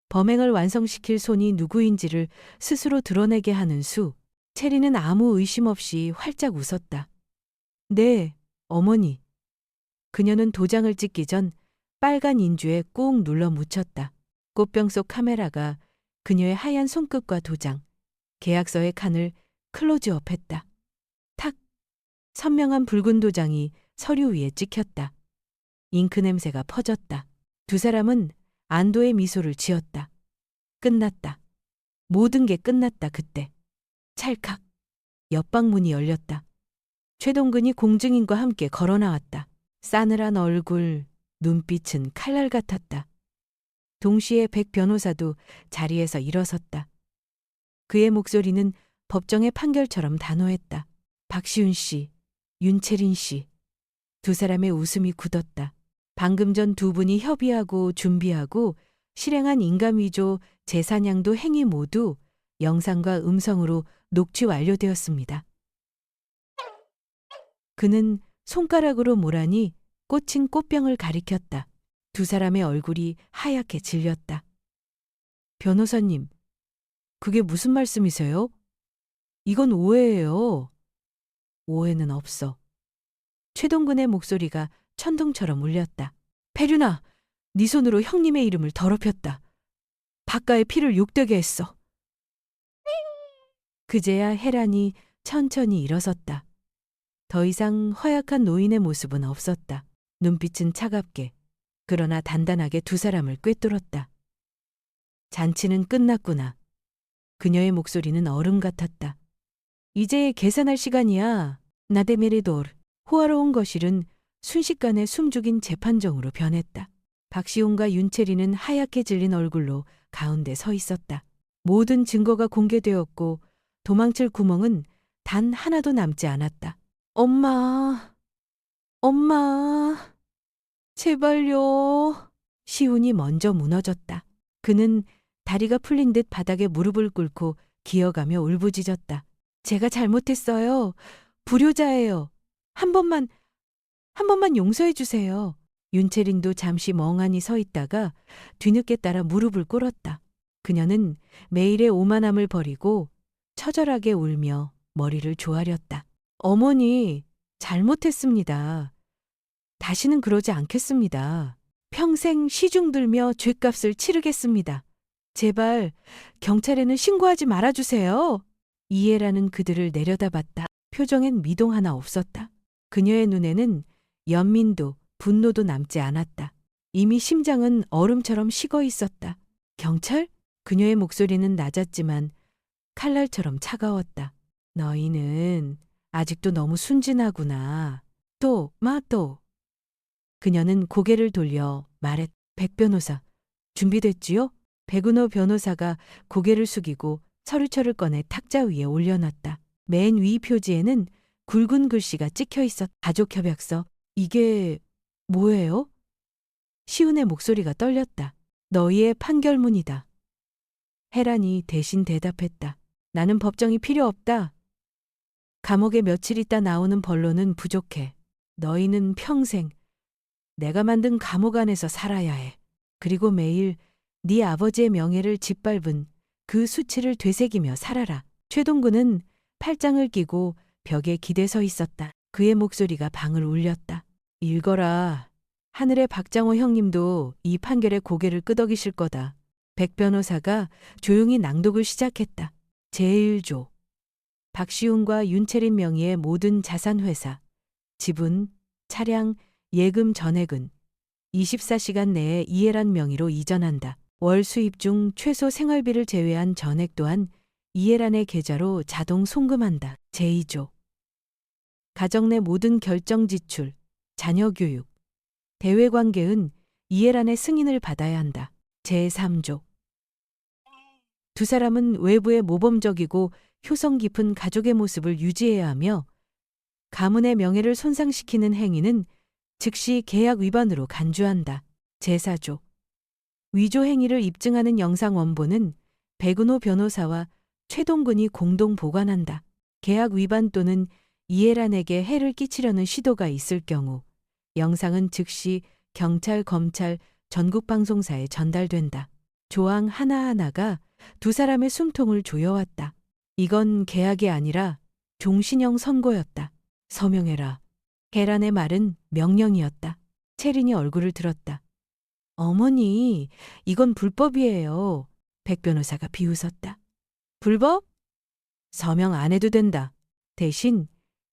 Speaker 1: 범행을 완성시킬 손이 누구인지를 스스로 드러내게 하는 수. 체리는 아무 의심 없이 활짝 웃었다. 네, 어머니. 그녀는 도장을 찍기 전 빨간 인주에 꾹 눌러 묻혔다. 꽃병 속 카메라가 그녀의 하얀 손끝과 도장, 계약서의 칸을 클로즈업했다. 탁! 선명한 붉은 도장이 서류 위에 찍혔다. 잉크 냄새가 퍼졌다. 두 사람은 안도의 미소를 지었다. 끝났다. 모든 게 끝났다 그때. 찰칵. 옆방 문이 열렸다. 최동근이 공증인과 함께 걸어 나왔다. 싸늘한 얼굴, 눈빛은 칼날 같았다. 동시에 백 변호사도 자리에서 일어섰다. 그의 목소리는 법정의 판결처럼 단호했다. 박시훈 씨, 윤채린 씨. 두 사람의 웃음이 굳었다. 방금 전 두 분이 협의하고 준비하고 실행한 인감위조, 재산양도 행위 모두 영상과 음성으로 녹취 완료되었습니다. 그는 손가락으로 모란이 꽂힌 꽃병을 가리켰다. 두 사람의 얼굴이 하얗게 질렸다. 변호사님, 그게 무슨 말씀이세요? 이건 오해예요. 오해는 없어. 최동근의 목소리가 천둥처럼 울렸다. 페륜아, 네 손으로 형님의 이름을 더럽혔다. 박가의 피를 욕되게 했어. 그제야 헤란이 천천히 일어섰다. 더 이상 허약한 노인의 모습은 없었다. 눈빛은 차갑게, 그러나 단단하게 두 사람을 꿰뚫었다. 잔치는 끝났구나. 그녀의 목소리는 얼음 같았다. 이제 계산할 시간이야. 나데메레도르. 호화로운 거실은 순식간에 숨죽인 재판정으로 변했다. 박시온과 윤채리는 하얗게 질린 얼굴로 가운데 서 있었다. 모든 증거가 공개되었고 도망칠 구멍은 단 하나도 남지 않았다. 엄마, 엄마, 제발요. 시운이 먼저 무너졌다. 그는 다리가 풀린 듯 바닥에 무릎을 꿇고 기어가며 울부짖었다. 제가 잘못했어요. 불효자예요. 한 번만 용서해 주세요. 윤채린도 잠시 멍하니 서 있다가 뒤늦게 따라 무릎을 꿇었다. 그녀는 매일의 오만함을 버리고 처절하게 울며 머리를 조아렸다. 어머니, 잘못했습니다. 다시는 그러지 않겠습니다. 평생 시중 들며 죗값을 치르겠습니다. 제발 경찰에는 신고하지 말아주세요. 이해라는 그들을 내려다봤다. 표정엔 미동 하나 없었다. 그녀의 눈에는 연민도 분노도 남지 않았다. 이미 심장은 얼음처럼 식어 있었다. 경찰? 그녀의 목소리는 낮았지만 칼날처럼 차가웠다. 너희는 아직도 너무 순진하구나. 또. 그녀는 고개를 돌려 말했다. 백 변호사, 준비됐지요? 백은호 변호사가 고개를 숙이고 서류철을 꺼내 탁자 위에 올려놨다. 맨 위 표지에는 굵은 글씨가 찍혀 있었다. 가족협약서. 이게 뭐예요? 시운의 목소리가 떨렸다. 너희의 판결문이다. 혜란이 대신 대답했다. 나는 법정이 필요 없다. 감옥에 며칠 있다 나오는 벌로는 부족해. 너희는 평생 내가 만든 감옥 안에서 살아야 해. 그리고 매일 네 아버지의 명예를 짓밟은 그 수치를 되새기며 살아라. 최동근은 팔짱을 끼고 벽에 기대 서 있었다. 그의 목소리가 방을 울렸다. 읽어라. 하늘의 박장호 형님도 이 판결에 고개를 끄덕이실 거다. 백 변호사가 조용히 낭독을 시작했다. 제1조. 박시훈과 윤채린 명의의 모든 자산회사, 지분, 차량, 예금 전액은 24시간 내에 이해란 명의로 이전한다. 월 수입 중 최소 생활비를 제외한 전액 또한 이해란의 계좌로 자동 송금한다. 제2조. 가정 내 모든 결정 지출, 자녀 교육, 대외 관계은 이해란의 승인을 받아야 한다. 제3조. 두 사람은 외부의 모범적이고 효성 깊은 가족의 모습을 유지해야 하며 가문의 명예를 손상시키는 행위는 즉시 계약 위반으로 간주한다. 제4조. 위조 행위를 입증하는 영상 원본은 백은호 변호사와 최동근이 공동 보관한다. 계약 위반 또는 이해란에게 해를 끼치려는 시도가 있을 경우 영상은 즉시 경찰, 검찰, 전국방송사에 전달된다. 조항 하나하나가 두 사람의 숨통을 조여왔다. 이건 계약이 아니라 종신형 선고였다. 서명해라. 혜란의 말은 명령이었다. 채린이 얼굴을 들었다. 어머니, 이건 불법이에요. 백 변호사가 비웃었다. 불법? 서명 안 해도 된다. 대신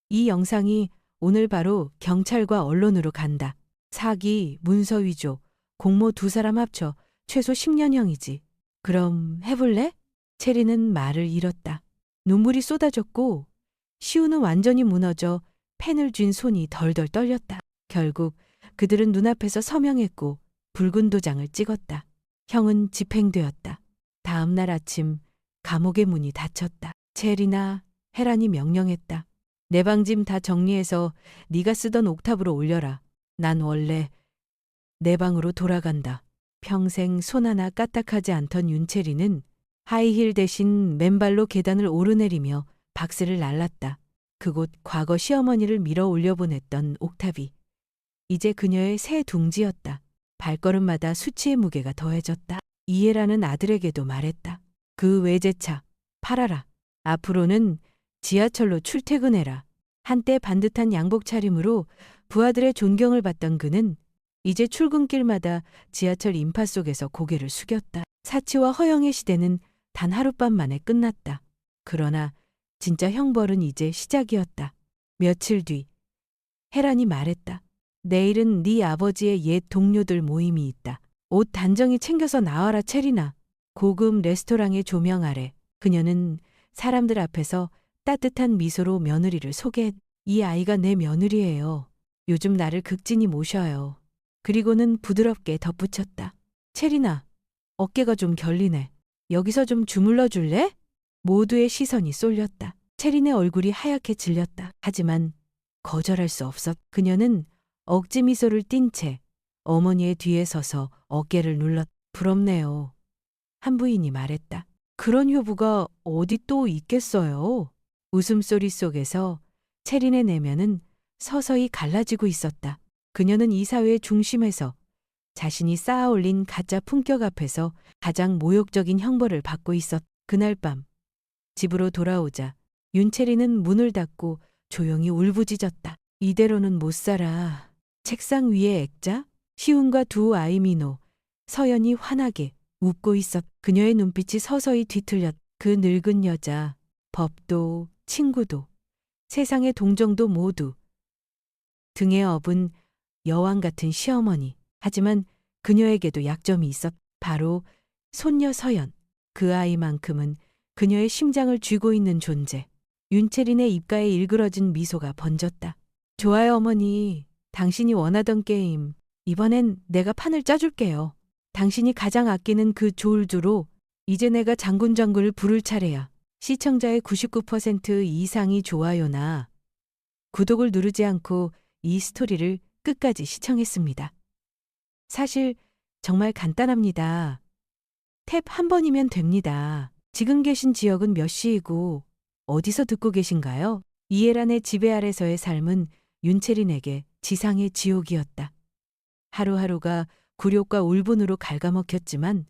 Speaker 1: 이 영상이 오늘 바로 경찰과 언론으로 간다. 사기, 문서 위조, 공모 두 사람 합쳐 최소 10년형이지. 그럼 해볼래? 채리는 말을 잃었다. 눈물이 쏟아졌고 시우는 완전히 무너져 펜을 쥔 손이 덜덜 떨렸다. 결국 그들은 눈앞에서 서명했고 붉은 도장을 찍었다. 형은 집행되었다. 다음 날 아침 감옥의 문이 닫혔다. 채리나, 혜란이 명령했다. 내 방짐 다 정리해서 네가 쓰던 옥탑으로 올려라. 난 원래 내 방으로 돌아간다. 평생 손 하나 까딱하지 않던 윤채리는 하이힐 대신 맨발로 계단을 오르내리며 박스를 날랐다. 그곳 과거 시어머니를 밀어 올려보냈던 옥탑이 이제 그녀의 새 둥지였다. 발걸음마다 수치의 무게가 더해졌다. 이해라는 아들에게도 말했다. 그 외제차 팔아라. 앞으로는 지하철로 출퇴근해라. 한때 반듯한 양복 차림으로 부하들의 존경을 받던 그는 이제 출근길마다 지하철 인파 속에서 고개를 숙였다. 사치와 허영의 시대는 단 하룻밤 만에 끝났다. 그러나 진짜 형벌은 이제 시작이었다. 며칠 뒤 혜란이 말했다. 내일은 네 아버지의 옛 동료들 모임이 있다. 옷 단정히 챙겨서 나와라 채리나. 고급 레스토랑의 조명 아래 그녀는 사람들 앞에서 따뜻한 미소로 며느리를 소개했. 이 아이가 내 며느리예요. 요즘 나를 극진히 모셔요. 그리고는 부드럽게 덧붙였다. 채리나, 어깨가 좀 결리네. 여기서 좀 주물러 줄래? 모두의 시선이 쏠렸다. 채린의 얼굴이 하얗게 질렸다. 하지만 거절할 수 없었. 그녀는 억지 미소를 띤 채 어머니의 뒤에 서서 어깨를 눌렀. 부럽네요. 한 부인이 말했다. 그런 효부가 어디 또 있겠어요. 웃음소리 속에서 채린의 내면은 서서히 갈라지고 있었다. 그녀는 이 사회의 중심에서 자신이 쌓아올린 가짜 품격 앞에서 가장 모욕적인 형벌을 받고 있었. 그날 밤 집으로 돌아오자 윤채리는 문을 닫고 조용히 울부짖었다. 이대로는 못 살아. 책상 위에 액자, 시훈과 두 아이 민호, 서연이 환하게 웃고 있었. 그녀의 눈빛이 서서히 뒤틀렸. 그 늙은 여자, 법도, 친구도, 세상의 동정도 모두 등에 업은 여왕 같은 시어머니. 하지만 그녀에게도 약점이 있었. 바로 손녀 서연. 그 아이만큼은 그녀의 심장을 쥐고 있는 존재. 윤채린의 입가에 일그러진 미소가 번졌다. 좋아요, 어머니. 당신이 원하던 게임. 이번엔 내가 판을 짜줄게요. 당신이 가장 아끼는 그 조울주로 이제 내가 장군장군을 부를 차례야. 시청자의 99% 이상이 좋아요나 구독을 누르지 않고 이 스토리를 끝까지 시청했습니다. 사실 정말 간단합니다. 탭 한 번이면 됩니다. 지금 계신 지역은 몇 시이고 어디서 듣고 계신가요? 이해란의 지배 아래서의 삶은 윤채린에게 지상의 지옥이었다. 하루하루가 굴욕과 울분으로 갉아먹혔지만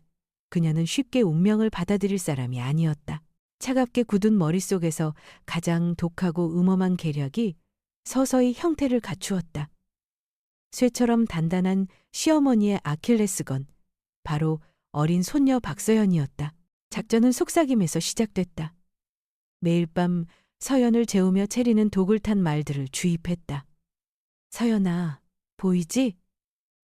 Speaker 1: 그녀는 쉽게 운명을 받아들일 사람이 아니었다. 차갑게 굳은 머릿속에서 가장 독하고 음험한 계략이 서서히 형태를 갖추었다. 쇠처럼 단단한 시어머니의 아킬레스건, 바로 어린 손녀 박서연이었다. 작전은 속삭임에서 시작됐다. 매일 밤 서연을 재우며 채리는 독을 탄 말들을 주입했다. 서연아, 보이지?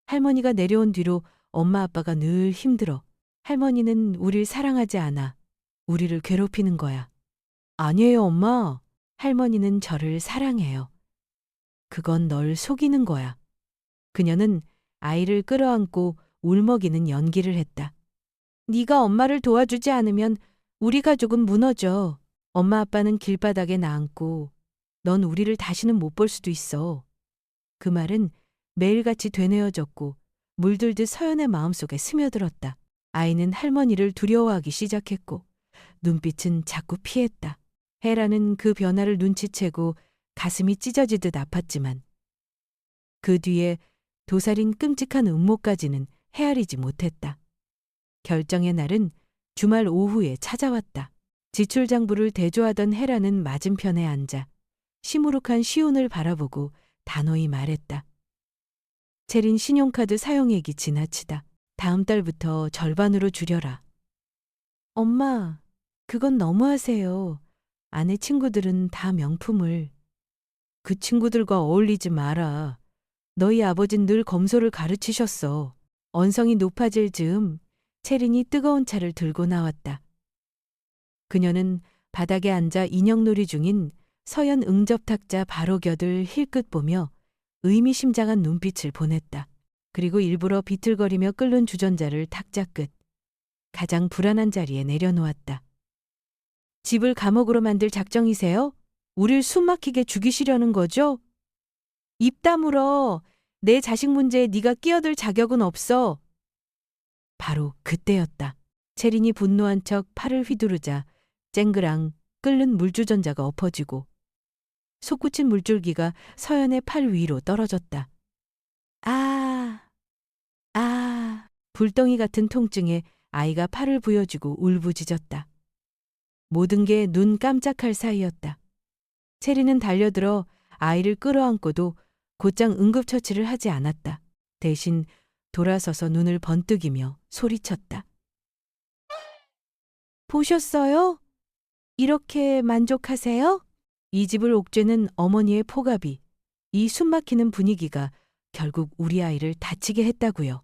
Speaker 1: 할머니가 내려온 뒤로 엄마 아빠가 늘 힘들어. 할머니는 우릴 사랑하지 않아. 우리를 괴롭히는 거야. 아니에요, 엄마. 할머니는 저를 사랑해요. 그건 널 속이는 거야. 그녀는 아이를 끌어안고 울먹이는 연기를 했다. 네가 엄마를 도와주지 않으면 우리 가족은 무너져. 엄마 아빠는 길바닥에 나앉고 넌 우리를 다시는 못 볼 수도 있어. 그 말은 매일같이 되뇌어졌고 물들듯 서연의 마음속에 스며들었다. 아이는 할머니를 두려워하기 시작했고 눈빛은 자꾸 피했다. 헤라는 그 변화를 눈치채고 가슴이 찢어지듯 아팠지만 그 뒤에 도살인 끔찍한 음모까지는 헤아리지 못했다. 결정의 날은 주말 오후에 찾아왔다. 지출장부를 대조하던 헤라는 맞은편에 앉아 시무룩한 시온을 바라보고 단호히 말했다. 채린 신용카드 사용액이 지나치다. 다음 달부터 절반으로 줄여라. 엄마, 그건 너무하세요. 아내 친구들은 다 명품을. 그 친구들과 어울리지 마라. 너희 아버진 늘 검소를 가르치셨어. 언성이 높아질 즈음 채린이 뜨거운 차를 들고 나왔다. 그녀는 바닥에 앉아 인형놀이 중인 서연 응접탁자 바로 곁을 힐끗 보며 의미심장한 눈빛을 보냈다. 그리고 일부러 비틀거리며 끓는 주전자를 탁자 끝 가장 불안한 자리에 내려놓았다. 집을 감옥으로 만들 작정이세요? 우릴 숨막히게 죽이시려는 거죠? 입 다물어. 내 자식 문제에 네가 끼어들 자격은 없어. 바로 그때였다. 채린이 분노한 척 팔을 휘두르자 쨍그랑 끓는 물주전자가 엎어지고 솟구친 물줄기가 서연의 팔 위로 떨어졌다. 불덩이 같은 통증에 아이가 팔을 부여쥐고 울부짖었다. 모든 게 눈 깜짝할 사이였다. 채리는 달려들어 아이를 끌어안고도 곧장 응급처치를 하지 않았다. 대신 돌아서서 눈을 번뜩이며 소리쳤다. 보셨어요? 이렇게 만족하세요? 이 집을 옥죄는 어머니의 포갑이, 이 숨막히는 분위기가 결국 우리 아이를 다치게 했다고요.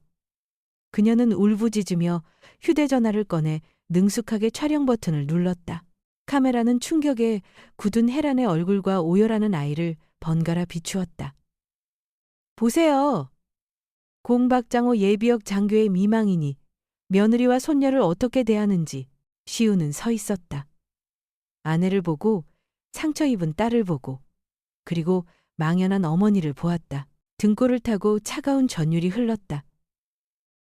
Speaker 1: 그녀는 울부짖으며 휴대전화를 꺼내 능숙하게 촬영 버튼을 눌렀다. 카메라는 충격에 굳은 헤란의 얼굴과 오열하는 아이를 번갈아 비추었다. 보세요. 공박장호 예비역 장교의 미망인이 며느리와 손녀를 어떻게 대하는지 시우는 서 있었다. 아내를 보고 상처 입은 딸을 보고 그리고 망연한 어머니를 보았다. 등골을 타고 차가운 전율이 흘렀다.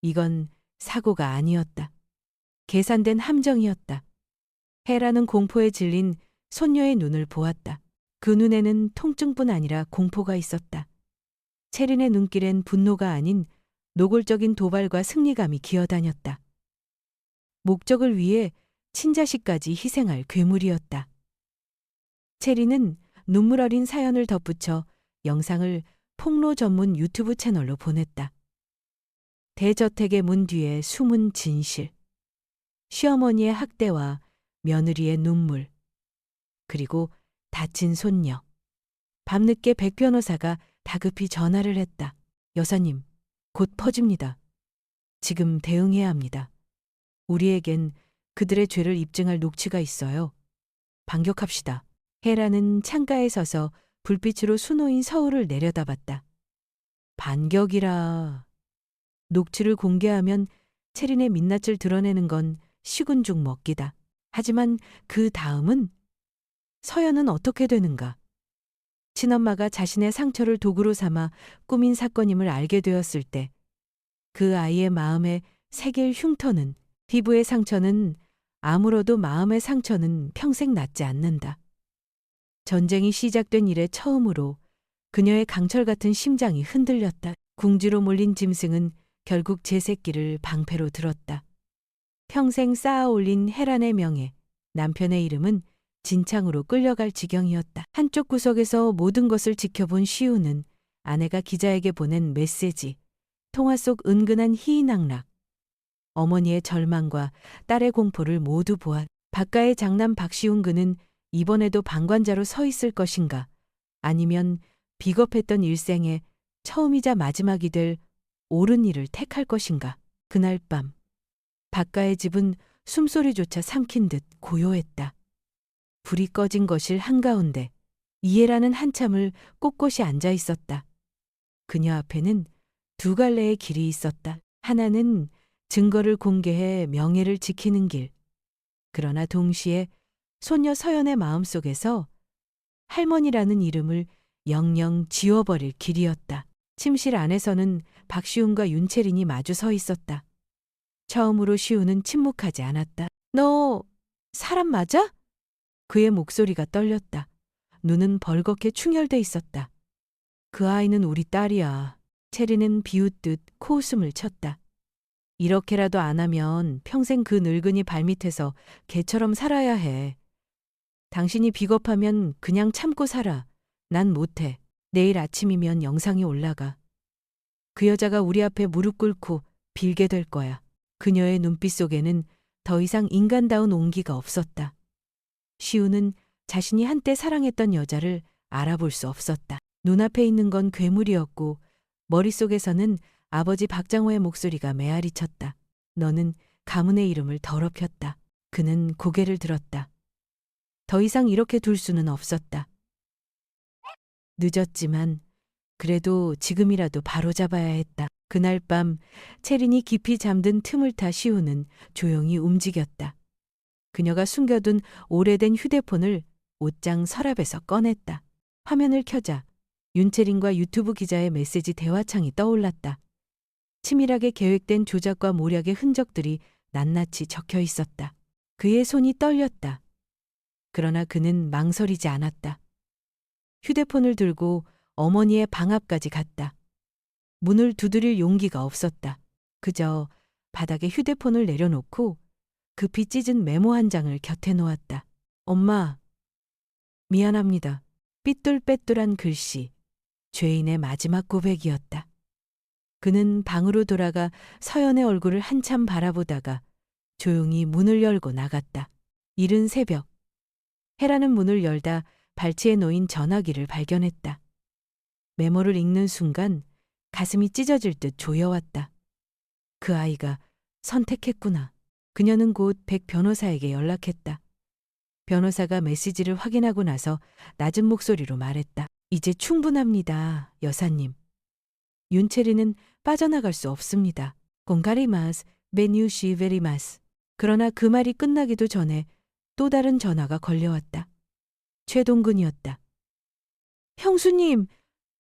Speaker 1: 이건 사고가 아니었다. 계산된 함정이었다. 헤라는 공포에 질린 손녀의 눈을 보았다. 그 눈에는 통증뿐 아니라 공포가 있었다. 채린의 눈길엔 분노가 아닌 노골적인 도발과 승리감이 기어다녔다. 목적을 위해 친자식까지 희생할 괴물이었다. 체리는 눈물 어린 사연을 덧붙여 영상을 폭로 전문 유튜브 채널로 보냈다. 대저택의 문 뒤에 숨은 진실. 시어머니의 학대와 며느리의 눈물. 그리고 다친 손녀. 밤늦게 백 변호사가 다급히 전화를 했다. 여사님, 곧 퍼집니다. 지금 대응해야 합니다. 우리에겐 그들의 죄를 입증할 녹취가 있어요. 반격합시다. 헤라는 창가에 서서 불빛으로 수놓인 서울을 내려다봤다. 반격이라. 녹취를 공개하면 체린의 민낯을 드러내는 건 식은 죽 먹기다. 하지만 그 다음은 서연은 어떻게 되는가? 친엄마가 자신의 상처를 도구로 삼아 꾸민 사건임을 알게 되었을 때 그 아이의 마음에 새길 흉터는, 피부의 상처는 아물어도 마음의 상처는 평생 낫지 않는다. 전쟁이 시작된 이래 처음으로 그녀의 강철 같은 심장이 흔들렸다. 궁지로 몰린 짐승은 결국 제 새끼를 방패로 들었다. 평생 쌓아 올린 헤란의 명예, 남편의 이름은 진창으로 끌려갈 지경이었다. 한쪽 구석에서 모든 것을 지켜본 시우는 아내가 기자에게 보낸 메시지, 통화 속 은근한 희희낙락, 어머니의 절망과 딸의 공포를 모두 보았다. 박가의 장남 박시훈 그는 이번에도 방관자로 서 있을 것인가, 아니면 비겁했던 일생에 처음이자 마지막이 될 옳은 일을 택할 것인가. 그날 밤 박가의 집은 숨소리조차 삼킨 듯 고요했다. 불이 꺼진 거실 한가운데 이해라는 한참을 꼿꼿이 앉아 있었다. 그녀 앞에는 두 갈래의 길이 있었다. 하나는 증거를 공개해 명예를 지키는 길. 그러나 동시에 소녀 서연의 마음속에서 할머니라는 이름을 영영 지워버릴 길이었다. 침실 안에서는 박시훈과 윤채린이 마주 서 있었다. 처음으로 시훈은 침묵하지 않았다. 너 사람 맞아? 그의 목소리가 떨렸다. 눈은 벌겋게 충혈돼 있었다. 그 아이는 우리 딸이야. 체리는 비웃듯 코웃음을 쳤다. 이렇게라도 안 하면 평생 그 늙은이 발밑에서 개처럼 살아야 해. 당신이 비겁하면 그냥 참고 살아. 난 못해. 내일 아침이면 영상이 올라가. 그 여자가 우리 앞에 무릎 꿇고 빌게 될 거야. 그녀의 눈빛 속에는 더 이상 인간다운 온기가 없었다. 시우는 자신이 한때 사랑했던 여자를 알아볼 수 없었다. 눈앞에 있는 건 괴물이었고 머릿속에서는 아버지 박장호의 목소리가 메아리쳤다. 너는 가문의 이름을 더럽혔다. 그는 고개를 들었다. 더 이상 이렇게 둘 수는 없었다. 늦었지만 그래도 지금이라도 바로잡아야 했다. 그날 밤 체린이 깊이 잠든 틈을 타 시우는 조용히 움직였다. 그녀가 숨겨둔 오래된 휴대폰을 옷장 서랍에서 꺼냈다. 화면을 켜자 윤채린과 유튜브 기자의 메시지 대화창이 떠올랐다. 치밀하게 계획된 조작과 모략의 흔적들이 낱낱이 적혀 있었다. 그의 손이 떨렸다. 그러나 그는 망설이지 않았다. 휴대폰을 들고 어머니의 방 앞까지 갔다. 문을 두드릴 용기가 없었다. 그저 바닥에 휴대폰을 내려놓고 급히 찢은 메모 한 장을 곁에 놓았다. 엄마, 미안합니다. 삐뚤빼뚤한 글씨, 죄인의 마지막 고백이었다. 그는 방으로 돌아가 서연의 얼굴을 한참 바라보다가 조용히 문을 열고 나갔다. 이른 새벽, 헤라는 문을 열다 발치에 놓인 전화기를 발견했다. 메모를 읽는 순간 가슴이 찢어질 듯 조여왔다. 그 아이가 선택했구나. 그녀는 곧 백 변호사에게 연락했다. 변호사가 메시지를 확인하고 나서 낮은 목소리로 말했다. 이제 충분합니다, 여사님. 윤채리는 빠져나갈 수 없습니다. 공가리마스, 베뉴시 베리마스. 그러나 그 말이 끝나기도 전에 또 다른 전화가 걸려왔다. 최동근이었다. 형수님,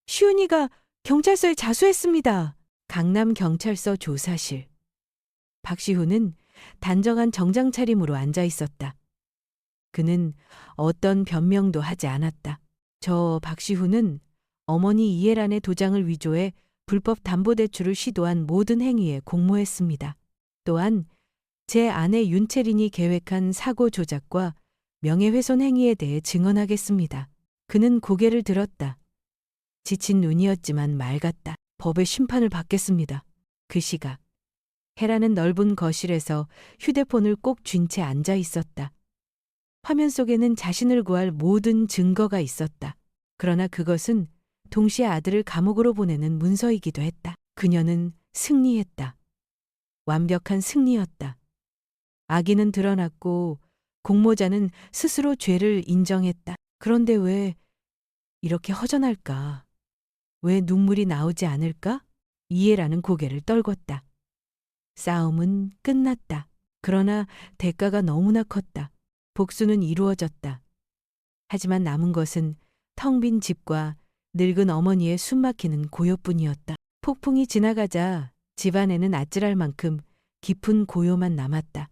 Speaker 1: 시훈이가 경찰서에 자수했습니다. 강남경찰서 조사실. 박시훈은 단정한 정장 차림으로 앉아 있었다. 그는 어떤 변명도 하지 않았다. 저 박시훈은 어머니 이해란의 도장을 위조해 불법 담보대출을 시도한 모든 행위에 공모했습니다. 또한 제 아내 윤채린이 계획한 사고 조작과 명예훼손 행위에 대해 증언하겠습니다. 그는 고개를 들었다. 지친 눈이었지만 맑았다. 법의 심판을 받겠습니다. 그 시각 헤라는 넓은 거실에서 휴대폰을 꼭 쥔 채 앉아 있었다. 화면 속에는 자신을 구할 모든 증거가 있었다. 그러나 그것은 동시에 아들을 감옥으로 보내는 문서이기도 했다. 그녀는 승리했다. 완벽한 승리였다. 악인은 드러났고 공모자는 스스로 죄를 인정했다. 그런데 왜 이렇게 허전할까? 왜 눈물이 나오지 않을까? 이해라는 고개를 떨궜다. 싸움은 끝났다. 그러나 대가가 너무나 컸다. 복수는 이루어졌다. 하지만 남은 것은 텅 빈 집과 늙은 어머니의 숨막히는 고요뿐이었다. 폭풍이 지나가자 집안에는 아찔할 만큼 깊은 고요만 남았다.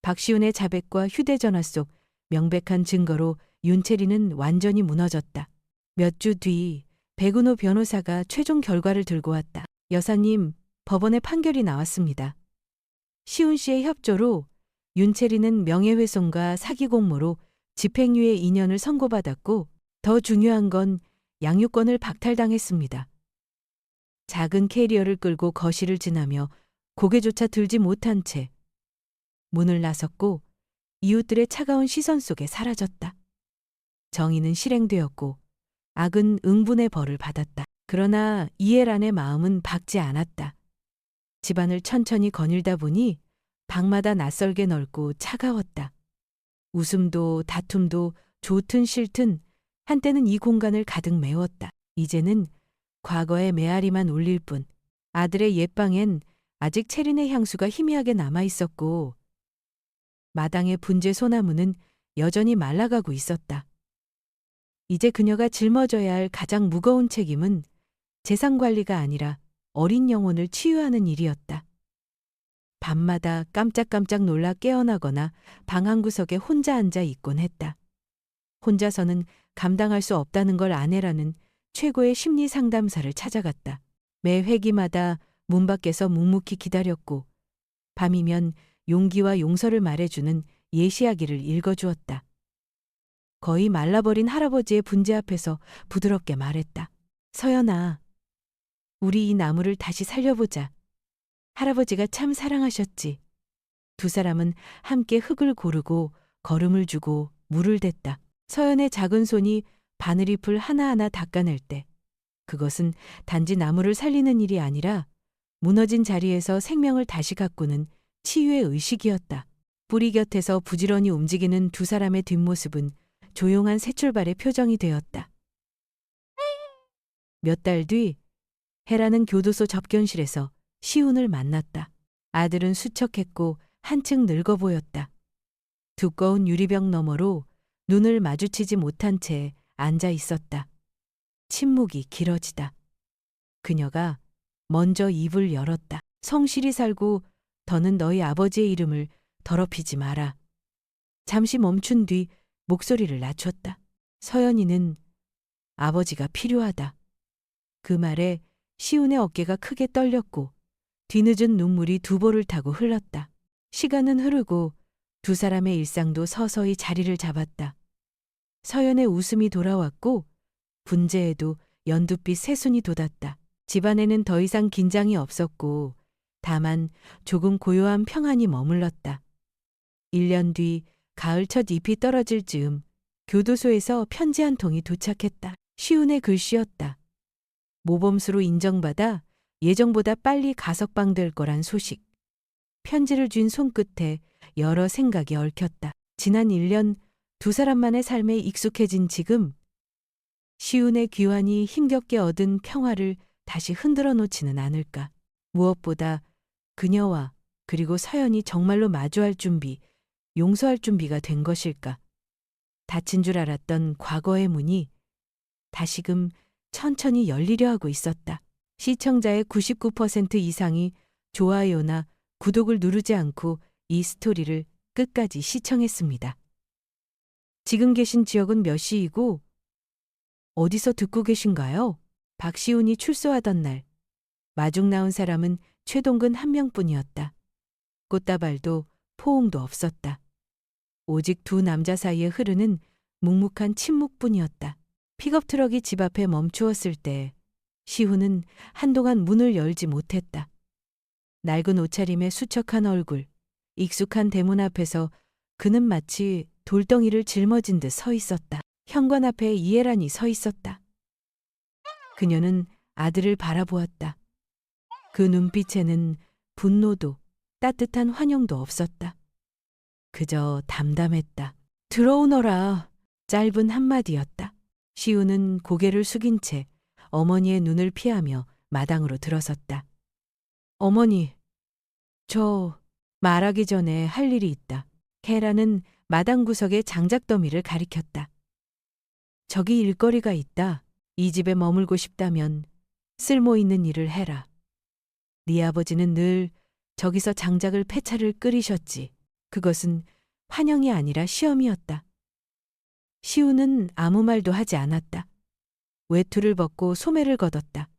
Speaker 1: 박시훈의 자백과 휴대전화 속 명백한 증거로 윤채리는 완전히 무너졌다. 몇 주 뒤 백은호 변호사가 최종 결과를 들고 왔다. 여사님, 법원의 판결이 나왔습니다. 시훈 씨의 협조로 윤채리는 명예훼손과 사기 공모로 집행유예 2년을 선고받았고 더 중요한 건 양육권을 박탈당했습니다. 작은 캐리어를 끌고 거실을 지나며 고개조차 들지 못한 채 문을 나섰고 이웃들의 차가운 시선 속에 사라졌다. 정의는 실행되었고 악은 응분의 벌을 받았다. 그러나 이해란의 마음은 박지 않았다. 집안을 천천히 거닐다 보니 방마다 낯설게 넓고 차가웠다. 웃음도 다툼도 좋든 싫든 한때는 이 공간을 가득 메웠다. 이제는 과거의 메아리만 울릴 뿐. 아들의 옛방엔 아직 체린의 향수가 희미하게 남아 있었고 마당의 분재 소나무는 여전히 말라가고 있었다. 이제 그녀가 짊어져야 할 가장 무거운 책임은 재산 관리가 아니라 어린 영혼을 치유하는 일이었다. 밤마다 깜짝깜짝 놀라 깨어나거나 방 한구석에 혼자 앉아 있곤 했다. 혼자서는 감당할 수 없다는 걸 아내라는 최고의 심리 상담사를 찾아갔다. 매 회기마다 문 밖에서 묵묵히 기다렸고 밤이면 용기와 용서를 말해주는 예시하기를 읽어주었다. 거의 말라버린 할아버지의 분재 앞에서 부드럽게 말했다. 서연아, 우리 이 나무를 다시 살려보자. 할아버지가 참 사랑하셨지. 두 사람은 함께 흙을 고르고 걸음을 주고 물을 댔다. 서연의 작은 손이 바늘잎을 하나하나 닦아낼 때 그것은 단지 나무를 살리는 일이 아니라 무너진 자리에서 생명을 다시 가꾸는 치유의 의식이었다. 뿌리 곁에서 부지런히 움직이는 두 사람의 뒷모습은 조용한 새 출발의 표정이 되었다. 몇 달 뒤 헤라는 교도소 접견실에서 시훈을 만났다. 아들은 수척했고 한층 늙어 보였다. 두꺼운 유리병 너머로 눈을 마주치지 못한 채 앉아 있었다. 침묵이 길어지다. 그녀가 먼저 입을 열었다. 성실히 살고 더는 너희 아버지의 이름을 더럽히지 마라. 잠시 멈춘 뒤 목소리를 낮췄다. 서연이는 아버지가 필요하다. 그 말에 시훈의 어깨가 크게 떨렸고 뒤늦은 눈물이 두 볼을 타고 흘렀다. 시간은 흐르고 두 사람의 일상도 서서히 자리를 잡았다. 서연의 웃음이 돌아왔고 분재에도 연두빛 새순이 돋았다. 집안에는 더 이상 긴장이 없었고 다만 조금 고요한 평안이 머물렀다. 1년 뒤 가을 첫 잎이 떨어질 즈음 교도소에서 편지 한 통이 도착했다. 시훈의 글씨였다. 모범수로 인정받아 예정보다 빨리 가석방될 거란 소식. 편지를 쥔 손끝에 여러 생각이 얽혔다. 지난 1년 두 사람만의 삶에 익숙해진 지금 시훈의 귀환이 힘겹게 얻은 평화를 다시 흔들어 놓지는 않을까. 무엇보다 그녀와 그리고 서연이 정말로 마주할 준비, 용서할 준비가 된 것일까. 닫힌 줄 알았던 과거의 문이 다시금 천천히 열리려 하고 있었다. 시청자의 99% 이상이 좋아요나 구독을 누르지 않고 이 스토리를 끝까지 시청했습니다. 지금 계신 지역은 몇 시이고 어디서 듣고 계신가요? 박시훈이 출소하던 날 마중 나온 사람은 최동근 한 명뿐이었다. 꽃다발도 포옹도 없었다. 오직 두 남자 사이에 흐르는 묵묵한 침묵뿐이었다. 픽업 트럭이 집 앞에 멈추었을 때 시훈은 한동안 문을 열지 못했다. 낡은 옷차림의 수척한 얼굴, 익숙한 대문 앞에서 그는 마치 돌덩이를 짊어진 듯 서 있었다. 현관 앞에 이혜란이 서 있었다. 그녀는 아들을 바라보았다. 그 눈빛에는 분노도 따뜻한 환영도 없었다. 그저 담담했다. 들어오너라. 짧은 한마디였다. 시우는 고개를 숙인 채 어머니의 눈을 피하며 마당으로 들어섰다. 어머니, 저 말하기 전에 할 일이 있다. 헤라는 마당 구석의 장작더미를 가리켰다. 저기 일거리가 있다. 이 집에 머물고 싶다면 쓸모 있는 일을 해라. 네 아버지는 늘 저기서 장작을 폐차를 끓이셨지. 그것은 환영이 아니라 시험이었다. 시우는 아무 말도 하지 않았다. 외투를 벗고 소매를 걷었다.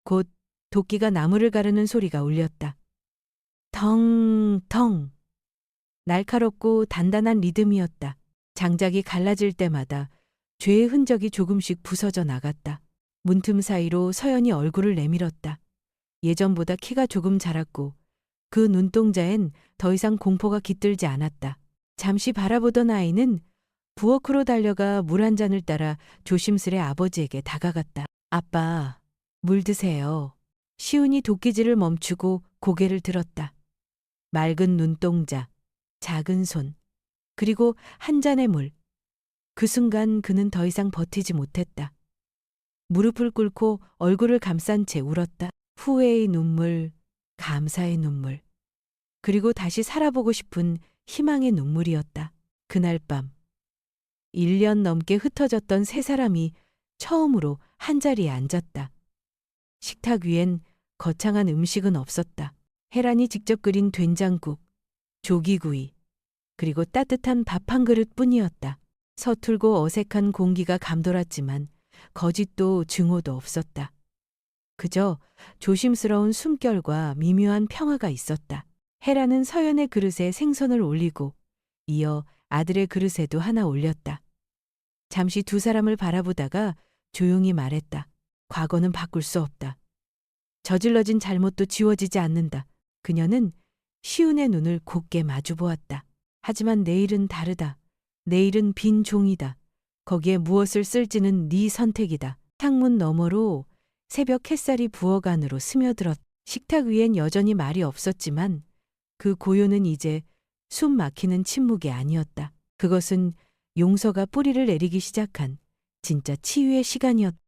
Speaker 1: 곧 도끼가 나무를 가르는 소리가 울렸다. 덩덩. 날카롭고 단단한 리듬이었다. 장작이 갈라질 때마다 죄의 흔적이 조금씩 부서져 나갔다. 문틈 사이로 서연이 얼굴을 내밀었다. 예전보다 키가 조금 자랐고 그 눈동자엔 더 이상 공포가 깃들지 않았다. 잠시 바라보던 아이는 부엌으로 달려가 물 한 잔을 따라 조심스레 아버지에게 다가갔다. 아빠, 물 드세요. 시훈이 도끼질을 멈추고 고개를 들었다. 맑은 눈동자, 작은 손, 그리고 한 잔의 물. 그 순간 그는 더 이상 버티지 못했다. 무릎을 꿇고 얼굴을 감싼 채 울었다. 후회의 눈물, 감사의 눈물, 그리고 다시 살아보고 싶은 희망의 눈물이었다. 그날 밤 1년 넘게 흩어졌던 세 사람이 처음으로 한자리에 앉았다. 식탁 위엔 거창한 음식은 없었다. 혜란이 직접 끓인 된장국, 조기구이, 그리고 따뜻한 밥 한 그릇뿐이었다. 서툴고 어색한 공기가 감돌았지만 거짓도 증오도 없었다. 그저 조심스러운 숨결과 미묘한 평화가 있었다. 혜란은 서연의 그릇에 생선을 올리고 이어 아들의 그릇에도 하나 올렸다. 잠시 두 사람을 바라보다가 조용히 말했다. 과거는 바꿀 수 없다. 저질러진 잘못도 지워지지 않는다. 그녀는 시훈의 눈을 곱게 마주보았다. 하지만 내일은 다르다. 내일은 빈 종이다. 거기에 무엇을 쓸지는 네 선택이다. 창문 너머로 새벽 햇살이 부엌 안으로 스며들었다. 식탁 위엔 여전히 말이 없었지만 그 고요는 이제 숨 막히는 침묵이 아니었다. 그것은 용서가 뿌리를 내리기 시작한 진짜 치유의 시간이었다.